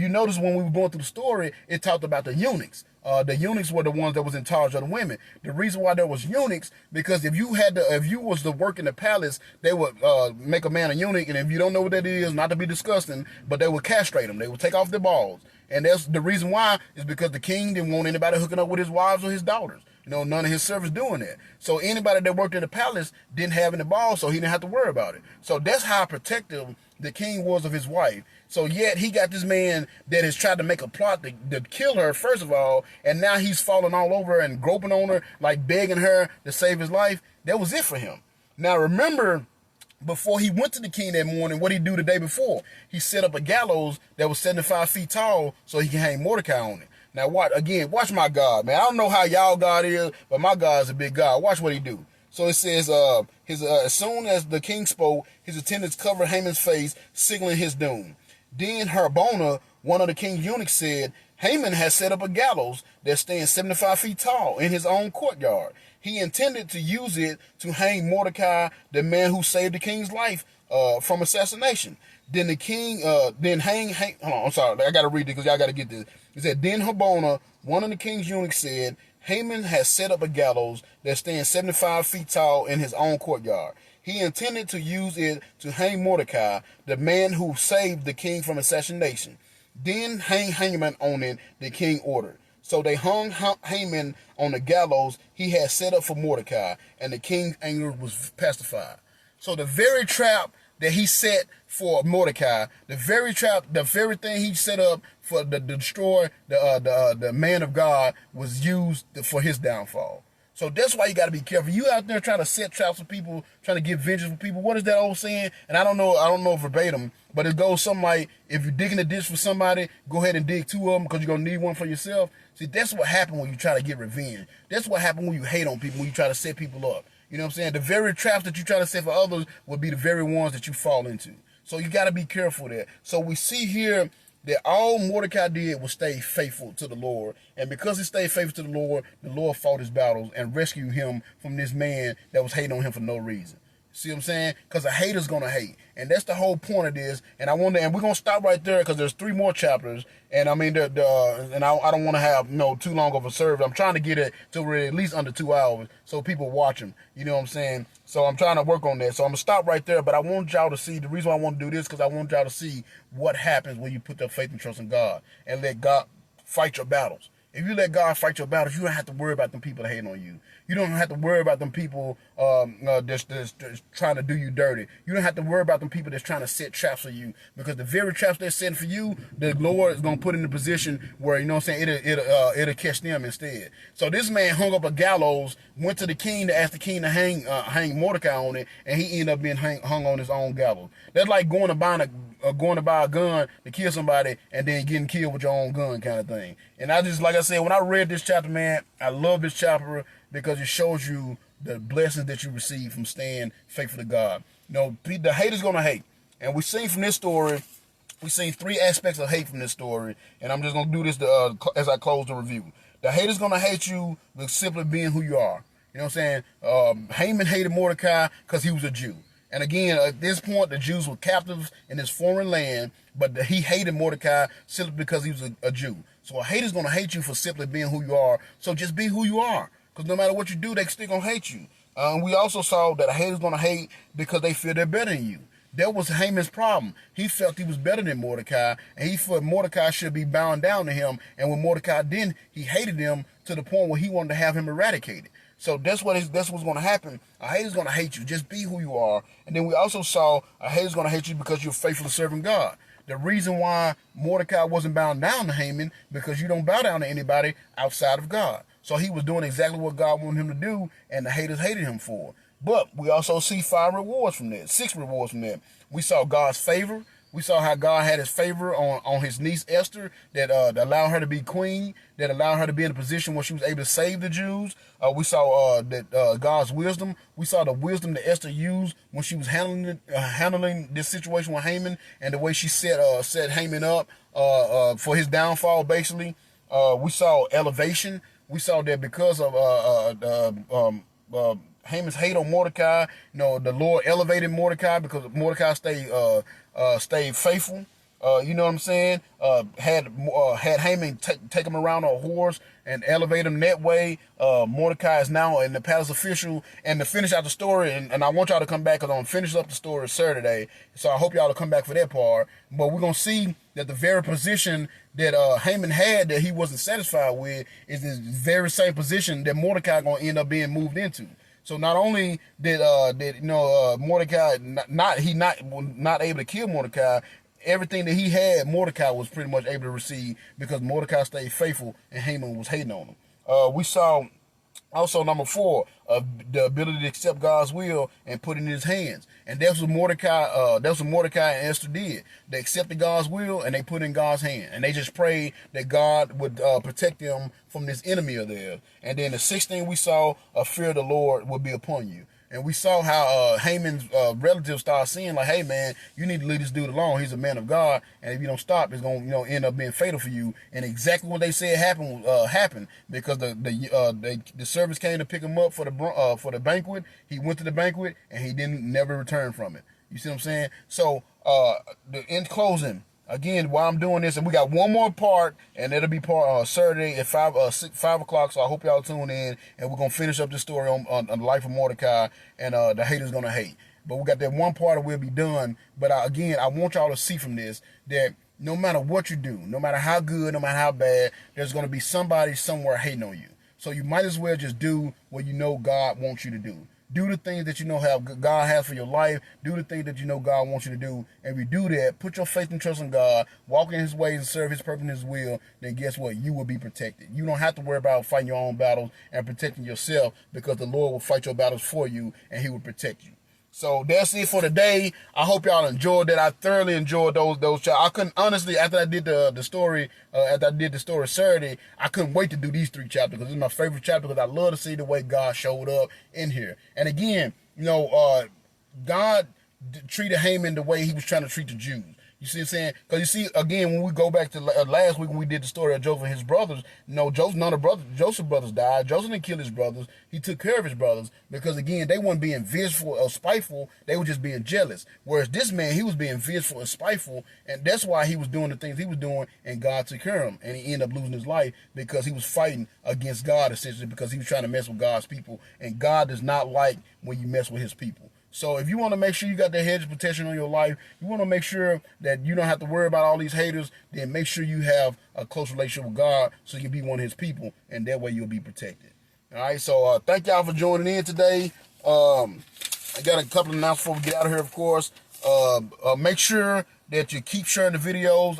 you notice when we were going through the story, it talked about the eunuchs. The eunuchs were the ones that was in charge of the women. The reason why there was eunuchs, because if you was to work in the palace, they would make a man a eunuch, and if you don't know what that is, not to be disgusting, but they would castrate them. They would take off their balls. And that's the reason why is because the king didn't want anybody hooking up with his wives or his daughters. None of his servants doing that. So anybody that worked in the palace didn't have any balls, so he didn't have to worry about it. So that's how protective the king was of his wife. So yet he got this man that has tried to make a plot to kill her, first of all, and now he's falling all over her and groping on her, like begging her to save his life. That was it for him. Now remember, before he went to the king that morning, what did he do the day before? He set up a gallows that was 75 feet tall so he can hang Mordecai on it. Now watch my God, man. I don't know how y'all God is, but my God is a big God. Watch what he do. So it says, as soon as the king spoke, his attendants covered Haman's face, signaling his doom. Then Harbona, one of the king's eunuchs, said, Haman has set up a gallows that stands 75 feet tall in his own courtyard. He intended to use it to hang Mordecai, the man who saved the king's life, from assassination. Then the king, then hold on, I'm sorry, I gotta read this because y'all gotta get this. It said, then Harbona, one of the king's eunuchs, said, Haman has set up a gallows that stands 75 feet tall in his own courtyard. He intended to use it to hang Mordecai, the man who saved the king from assassination. Then hang Haman on it, the king ordered. So they hung Haman on the gallows he had set up for Mordecai, and the king's anger was pacified. So the very trap that he set for Mordecai, the very thing he set up for the destroy the man of God was used for his downfall. So that's why you got to be careful. You out there trying to set traps for people, trying to get vengeance for people. What is that old saying? And I don't know verbatim, but it goes something like, if you're digging a ditch for somebody, go ahead and dig 2 of them because you're going to need one for yourself. See, that's what happens when you try to get revenge. That's what happens when you hate on people, when you try to set people up. You know what I'm saying? The very traps that you try to set for others will be the very ones that you fall into. So you got to be careful there. So we see here that all Mordecai did was stay faithful to the Lord. And because he stayed faithful to the Lord fought his battles and rescued him from this man that was hating on him for no reason. See what I'm saying? Because a hater's going to hate. And that's the whole point of this. And and we're going to stop right there because there's 3 more chapters. And I mean, I don't want to have too long of a service. I'm trying to get it to at least under 2 hours so people watch them. You know what I'm saying? So I'm trying to work on that. So I'm going to stop right there. But I want y'all to see, the reason why I want to do this because I want y'all to see what happens when you put your faith and trust in God and let God fight your battles. If you let God fight your battles, you don't have to worry about them people hating on you. You don't have to worry about them people that's trying to do you dirty. You don't have to worry about them people that's trying to set traps for you, because the very traps they're setting for you, the Lord is going to put in a position where, you know what I'm saying, it'll catch them instead. So this man hung up a gallows, went to the king to ask the king to hang Mordecai on it, and he ended up being hung on his own gallows. That's like going to buy a gun to kill somebody and then getting killed with your own gun kind of thing. And I just, like I said, when I read this chapter, man, I love this chapter because it shows you the blessings that you receive from staying faithful to God. You know, the hater's going to hate. And we've seen from this story, we've seen 3 aspects of hate from this story. And I'm just going to do this as I close the review. The hater's going to hate you with simply being who you are. You know what I'm saying? Haman hated Mordecai because he was a Jew. And again, at this point, the Jews were captives in this foreign land, but he hated Mordecai simply because he was a Jew. So a hater's going to hate you for simply being who you are. So just be who you are, because no matter what you do, they still going to hate you. We also saw that a hater's going to hate because they feel they're better than you. That was Haman's problem. He felt he was better than Mordecai, and he felt Mordecai should be bound down to him. And when Mordecai didn't, he hated him to the point where he wanted to have him eradicated. So that's what's going to happen. A hater's going to hate you. Just be who you are. And then we also saw a hater's going to hate you because you're faithful to serving God. The reason why Mordecai wasn't bound down to Haman, because you don't bow down to anybody outside of God. So he was doing exactly what God wanted him to do, and the haters hated him for it. But we also see 5 rewards from that, 6 rewards from that. We saw God's favor. We saw how God had his favor on his niece Esther, that allowed her to be queen, that allowed her to be in a position where she was able to save the Jews. We saw God's wisdom. We saw the wisdom that Esther used when she was handling this situation with Haman, and the way she set Haman up for his downfall, basically. We saw elevation. We saw that because of Haman's hate on Mordecai, the Lord elevated Mordecai because Mordecai stayed faithful. You know what I'm saying? Had Haman take him around on a horse and elevate him that way. Mordecai is now in the palace official. And to finish out the story, and I want y'all to come back because I'm going to finish up the story Saturday. So I hope y'all will come back for that part. But we're going to see that the very position that Haman had that he wasn't satisfied with is this very same position that Mordecai going to end up being moved into. So not only did Mordecai not able to kill Mordecai, everything that he had, Mordecai was pretty much able to receive because Mordecai stayed faithful and Haman was hating on him. We saw also number 4, the ability to accept God's will and put it in his hands. And that's what Mordecai and Esther did. They accepted God's will and they put it in God's hand. And they just prayed that God would protect them from this enemy of theirs. And then the 6th thing we saw, a fear of the Lord will be upon you. And we saw how Haman's relatives started seeing, like, hey, man, you need to leave this dude alone. He's a man of God. And if you don't stop, it's going to end up being fatal for you. And exactly what they said happened because the servants came to pick him up for the banquet. He went to the banquet, and he never returned from it. You see what I'm saying? So in closing, again, while I'm doing this, and we got one more part, and it'll be part Saturday at 5 o'clock. So I hope y'all tune in, and we're gonna finish up this story on the life of Mordecai, and the haters gonna hate. But we got that one part that will be done. But again, I want y'all to see from this that no matter what you do, no matter how good, no matter how bad, there's gonna be somebody somewhere hating on you. So you might as well just do what you know God wants you to do. Do the things that you know God has for your life. Do the things that you know God wants you to do. And if you do that, put your faith and trust in God, walk in his ways and serve his purpose and his will, then guess what? You will be protected. You don't have to worry about fighting your own battles and protecting yourself, because the Lord will fight your battles for you and he will protect you. So that's it for today. I hope y'all enjoyed that. I thoroughly enjoyed those. I couldn't, honestly, after I did the story, after I did the story Saturday, I couldn't wait to do these 3 chapters, because it's my favorite chapter, because I love to see the way God showed up in here. And again, God treated Haman the way he was trying to treat the Jews. You see what I'm saying? Because you see, again, when we go back to last week when we did the story of Joseph and his brothers, Joseph's brothers died. Joseph didn't kill his brothers. He took care of his brothers, because, again, they weren't being vengeful or spiteful. They were just being jealous. Whereas this man, he was being vengeful and spiteful, and that's why he was doing the things he was doing, and God took care of him. And he ended up losing his life because he was fighting against God, essentially, because he was trying to mess with God's people. And God does not like when you mess with his people. So if you want to make sure you got the hedge of protection on your life, you want to make sure that you don't have to worry about all these haters, then make sure you have a close relationship with God so you can be one of his people, and that way you'll be protected. All right, so thank y'all for joining in today. I got a couple of announcements before we get out of here, of course. Make sure that you keep sharing the videos.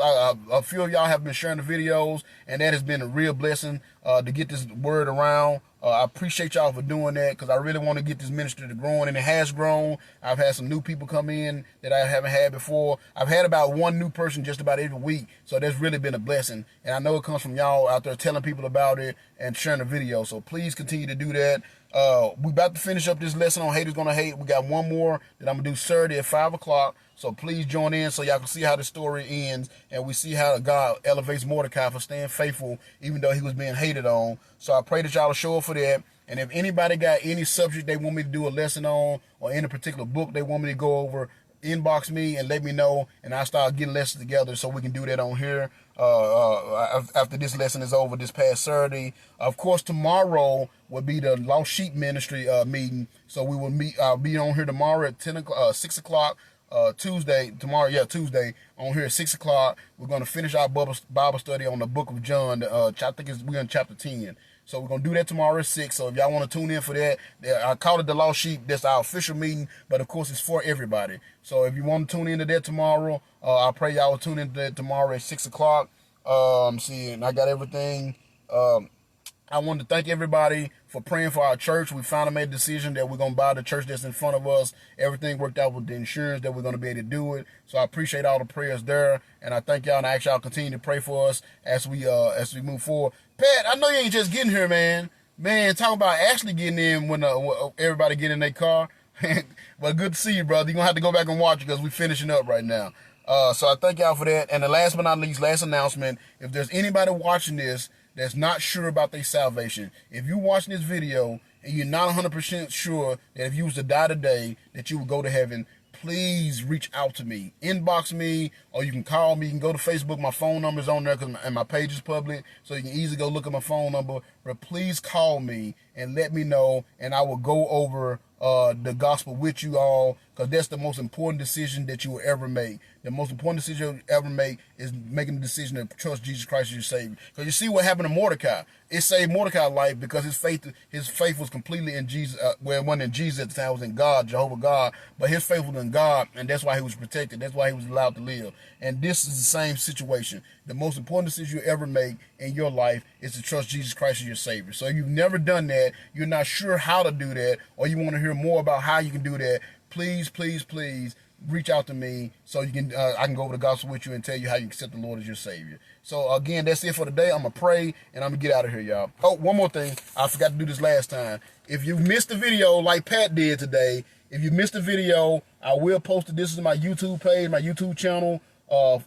A few of y'all have been sharing the videos, and that has been a real blessing to get this word around. I appreciate y'all for doing that, because I really want to get this ministry to growing, and it has grown. I've had some new people come in that I haven't had before. I've had about one new person just about every week, so that's really been a blessing. And I know it comes from y'all out there telling people about it and sharing the video. So please continue to do that. We about to finish up this lesson on Haters Gonna Hate. We got one more that I'm gonna do Saturday at 5 o'clock. So please join in so y'all can see how the story ends, and we see how God elevates Mordecai for staying faithful even though he was being hated on. So I pray that y'all will show up for that. And if anybody got any subject they want me to do a lesson on, or any particular book they want me to go over, inbox me and let me know, and I'll start getting lessons together so we can do that on here after this lesson is over this past Saturday. Of course, tomorrow will be the Lost Sheep Ministry meeting. So we will meet. I'll be on here tomorrow at 6 o'clock. Tuesday on here at 6 o'clock. We're going to finish our Bible study on the book of John. I think we're in chapter 10. So we're going to do that tomorrow at 6. So if y'all want to tune in for that, I call it the Lost Sheep. That's our official meeting, but of course it's for everybody. So if you want to tune into that tomorrow, I pray y'all will tune into that tomorrow at 6 o'clock. And I got everything. I want to thank everybody for praying for our church. We finally made a decision that we're going to buy the church that's in front of us. Everything worked out with the insurance that we're going to be able to do it. So I appreciate all the prayers there. And I thank y'all, and I ask y'all continue to pray for us as we move forward. Pat, I know you ain't just getting here, man. Man, talking about actually getting in when everybody get in their car. But good to see you, brother. You're going to have to go back and watch it because we're finishing up right now. So I thank y'all for that. And the last but not least, last announcement, if there's anybody watching this that's not sure about their salvation, if you're watching this video and you're not 100% sure that if you was to die today that you would go to heaven, please reach out to me. Inbox me, or you can call me. You can go to Facebook. My phone number is on there, and my page is public, so you can easily go look at my phone number. But please call me and let me know, and I will go over the gospel with you all, because that's the most important decision that you will ever make. The most important decision you'll ever make is making the decision to trust Jesus Christ as your Savior. Because you see what happened to Mordecai. It saved Mordecai's life because his faith was completely in Jesus. Well, it wasn't in Jesus at the time, it was in God, Jehovah God. But his faith was in God, and that's why he was protected. That's why he was allowed to live. And this is the same situation. The most important decision you ever make in your life is to trust Jesus Christ as your Savior. So if you've never done that, you're not sure how to do that, or you want to hear more about how you can do that, please, please, please reach out to me so you can I can go over the gospel with you and tell you how you can accept the Lord as your Savior. So again, that's it for today. I'm gonna pray and I'm gonna get out of here, y'all. Oh, one more thing. I forgot to do this last time. If you missed the video like Pat did today, if you missed the video, I will post it. This is my YouTube page, my YouTube channel.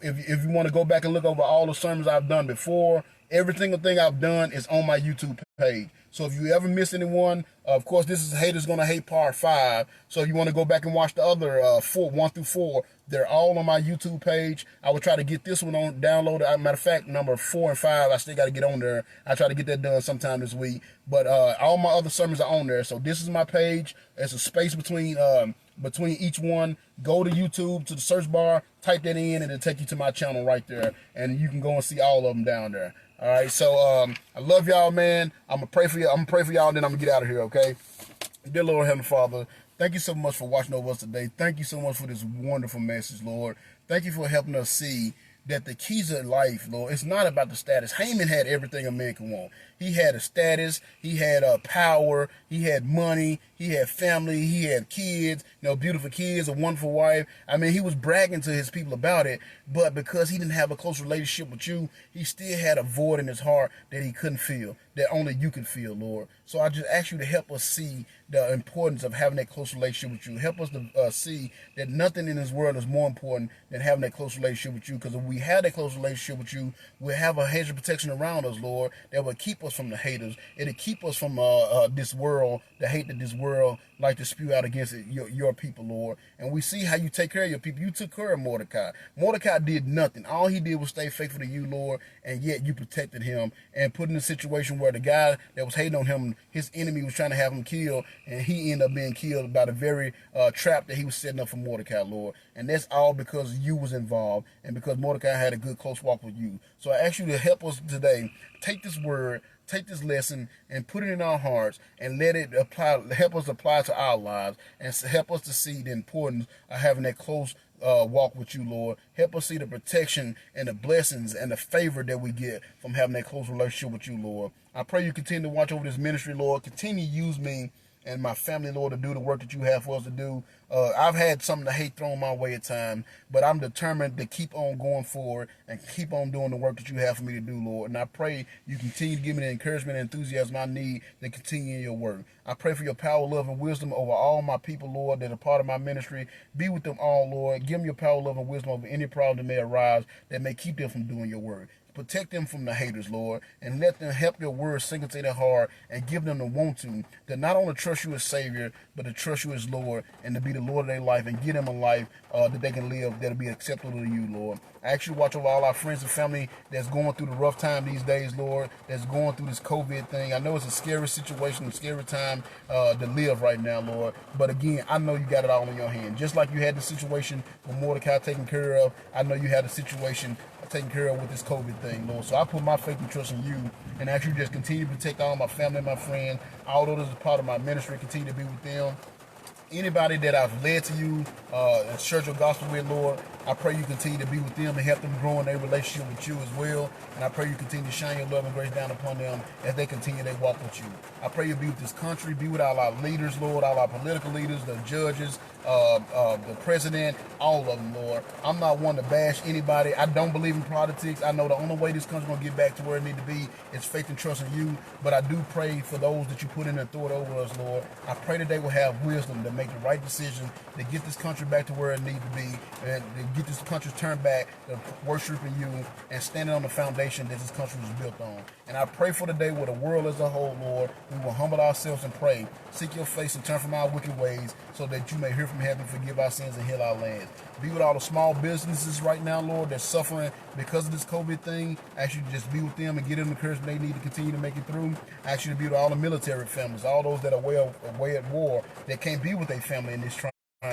If you want to go back and look over all the sermons I've done before, every single thing I've done is on my YouTube page. So if you ever miss anyone, of course, this is Haters Gonna Hate Part 5. So if you want to go back and watch the other 1 through 4, they're all on my YouTube page. I will try to get this one on downloaded. Matter of fact, number 4 and 5, I still got to get on there. I try to get that done sometime this week. But all my other sermons are on there. So this is my page. There's a space between each one. Go to YouTube, to the search bar, type that in, and it'll take you to my channel right there. And you can go and see all of them down there. All right, so I love y'all, man. I'm gonna pray for you. I'm gonna pray for y'all, and then I'm gonna get out of here. Okay, dear Lord, Heavenly Father, thank you so much for watching over us today. Thank you so much for this wonderful message, Lord. Thank you for helping us see that the keys of life, Lord, it's not about the status. Haman had everything a man can want. He had a status, he had power, he had money, he had family, he had kids, beautiful kids, a wonderful wife. I mean, he was bragging to his people about it, but because he didn't have a close relationship with you, he still had a void in his heart that he couldn't feel, that only you can feel, Lord. So I just ask you to help us see the importance of having that close relationship with you. Help us to see that nothing in this world is more important than having that close relationship with you, because if we have that close relationship with you, we'll have a hedge of protection around us, Lord, that will keep us from the haters. It'll keep us from this world, the hate that this world like to spew out against it, your people, Lord. And we see how you take care of your people. You took care of Mordecai. Mordecai did nothing. All he did was stay faithful to you, Lord, and yet you protected him and put in a situation where the guy that was hating on him, his enemy was trying to have him killed, and he ended up being killed by the very trap that he was setting up for Mordecai, Lord. And that's all because you was involved and because Mordecai had a good close walk with you. So I ask you to help us today. Take this word, take this lesson, and put it in our hearts, and let it apply. Help us apply to our lives, and help us to see the importance of having that close walk with you, Lord. Help us see the protection and the blessings and the favor that we get from having that close relationship with you, Lord. I pray you continue to watch over this ministry, Lord. Continue to use me and my family, Lord, to do the work that you have for us to do. I've had some of the hate thrown my way at times, but I'm determined to keep on going forward and keep on doing the work that you have for me to do, Lord. And I pray you continue to give me the encouragement and enthusiasm I need to continue in your work. I pray for your power, love, and wisdom over all my people, Lord, that are part of my ministry. Be with them all, Lord. Give them your power, love, and wisdom over any problem that may arise that may keep them from doing your work. Protect them from the haters, Lord, and let them help your word sink into their heart and give them the want to not only trust you as Savior, but to trust you as Lord and to be the Lord of their life and give them a life that they can live that'll be acceptable to you, Lord. I ask you to watch over all our friends and family that's going through the rough time these days, Lord, that's going through this COVID thing. I know it's a scary situation, a scary time to live right now, Lord, but again, I know you got it all in your hand. Just like you had the situation with Mordecai taken care of, I know you had a situation taken care of with this COVID thing, Lord. So I put my faith and trust in you, and ask you just continue to protect all my family and my friends, all those as part of my ministry, continue to be with them. Anybody that I've led to you and shared your gospel with, Lord, I pray you continue to be with them and help them grow in their relationship with you as well. And I pray you continue to shine your love and grace down upon them as they continue their walk with you. I pray you be with this country, be with all our leaders, Lord, all our political leaders, the judges, the president, all of them, Lord. I'm not one to bash anybody. I don't believe in politics. I know the only way this country's going to get back to where it needs to be is faith and trust in you. But I do pray for those that you put in authority over us, Lord. I pray that they will have wisdom to make the right decision to get this country back to where it needs to be and to get this country turned back to worshiping you and standing on the foundation that this country was built on. And I pray for the day where the world as a whole, Lord, we will humble ourselves and pray, seek your face and turn from our wicked ways so that you may hear from heaven, forgive our sins, and heal our land. Be with all the small businesses right now, Lord, that's suffering because of this COVID thing. I ask you to just be with them and give them the encouragement they need to continue to make it through. I ask you to be with all the military families, all those that are away at war, that can't be with their family in this trying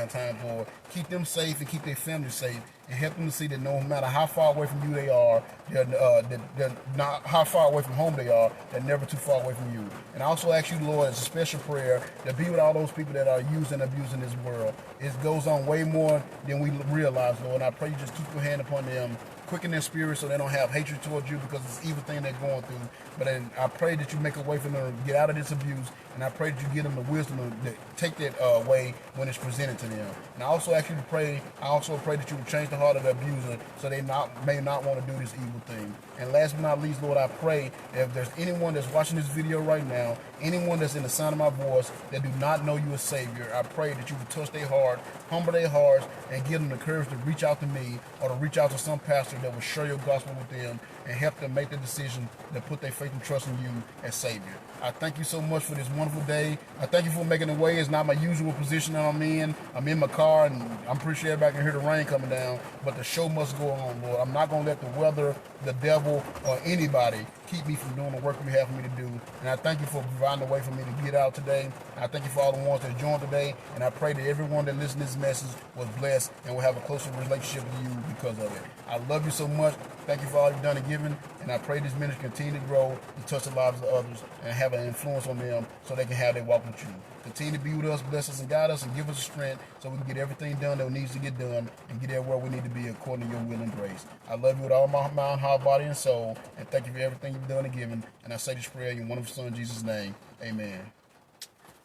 time, Lord. Keep them safe and keep their families safe, and help them to see that no matter how far away from you they are, they're not how far away from home they are, they're never too far away from you. And I also ask you, Lord, as a special prayer, to be with all those people that are using and abusing this world. It goes on way more than we realize, Lord, and I pray you just keep your hand upon them, quicken their spirit so they don't have hatred towards you because it's evil thing they're going through. But then I pray that you make a way for them to get out of this abuse, and I pray that you give them the wisdom to take that way when it's presented to them. And I also ask you to pray, I also pray that you would change the heart of the abuser so they may not want to do this evil thing. And last but not least, Lord, I pray that if there's anyone that's watching this video right now, anyone that's in the sound of my voice that do not know you as Savior, I pray that you would touch their heart, humble their hearts, and give them the courage to reach out to me or to reach out to some pastor that will share your gospel with them and help them make the decision to put their faith and trust in you as Savior. I thank you so much for this wonderful day. I thank you for making the way. It's not my usual position that I'm in. I'm in my car, and I'm pretty sure everybody can hear the rain coming down, but the show must go on, Lord. I'm not going to let the weather, the devil, or anybody keep me from doing the work you have for me to do. And I thank you for providing a way for me to get out today. I thank you for all the ones that joined today, and I pray that everyone that listens to this message was blessed and will have a closer relationship with you because of it. I love you so much. Thank you for all you've done and given, and I pray this ministry continue to grow and touch the lives of others and have an influence on them so they can have their walk with you. Continue to be with us, bless us, and guide us, and give us the strength so we can get everything done that needs to get done and get everywhere we need to be according to your will and grace. I love you with all my mind, heart, body, and soul, and thank you for everything you've done and given. And I say this prayer in your wonderful Son, Jesus' name. Amen.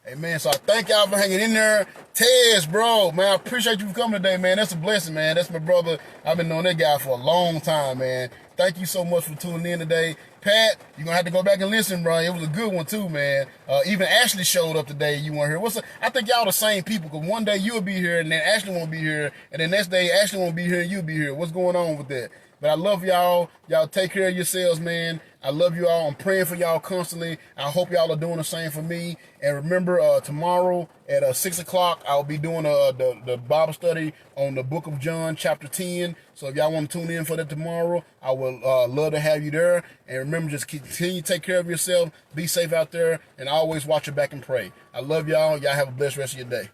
Amen. So I thank y'all for hanging in there. Tez, bro, man, I appreciate you for coming today, man. That's a blessing, man. That's my brother. I've been knowing that guy for a long time, man. Thank you so much for tuning in today. Pat, you're going to have to go back and listen, bro. It was a good one, too, man. Even Ashley showed up today. You weren't here. I think y'all the same people, because one day you'll be here, and then Ashley won't be here, and then next day Ashley won't be here, and you'll be here. What's going on with that? But I love y'all. Y'all take care of yourselves, man. I love you all. I'm praying for y'all constantly. I hope y'all are doing the same for me. And remember, tomorrow at 6 o'clock, I'll be doing the Bible study on the book of John, chapter 10. So if y'all want to tune in for that tomorrow, I would love to have you there. And remember, just continue to take care of yourself. Be safe out there. And always watch your back and pray. I love y'all. Y'all have a blessed rest of your day.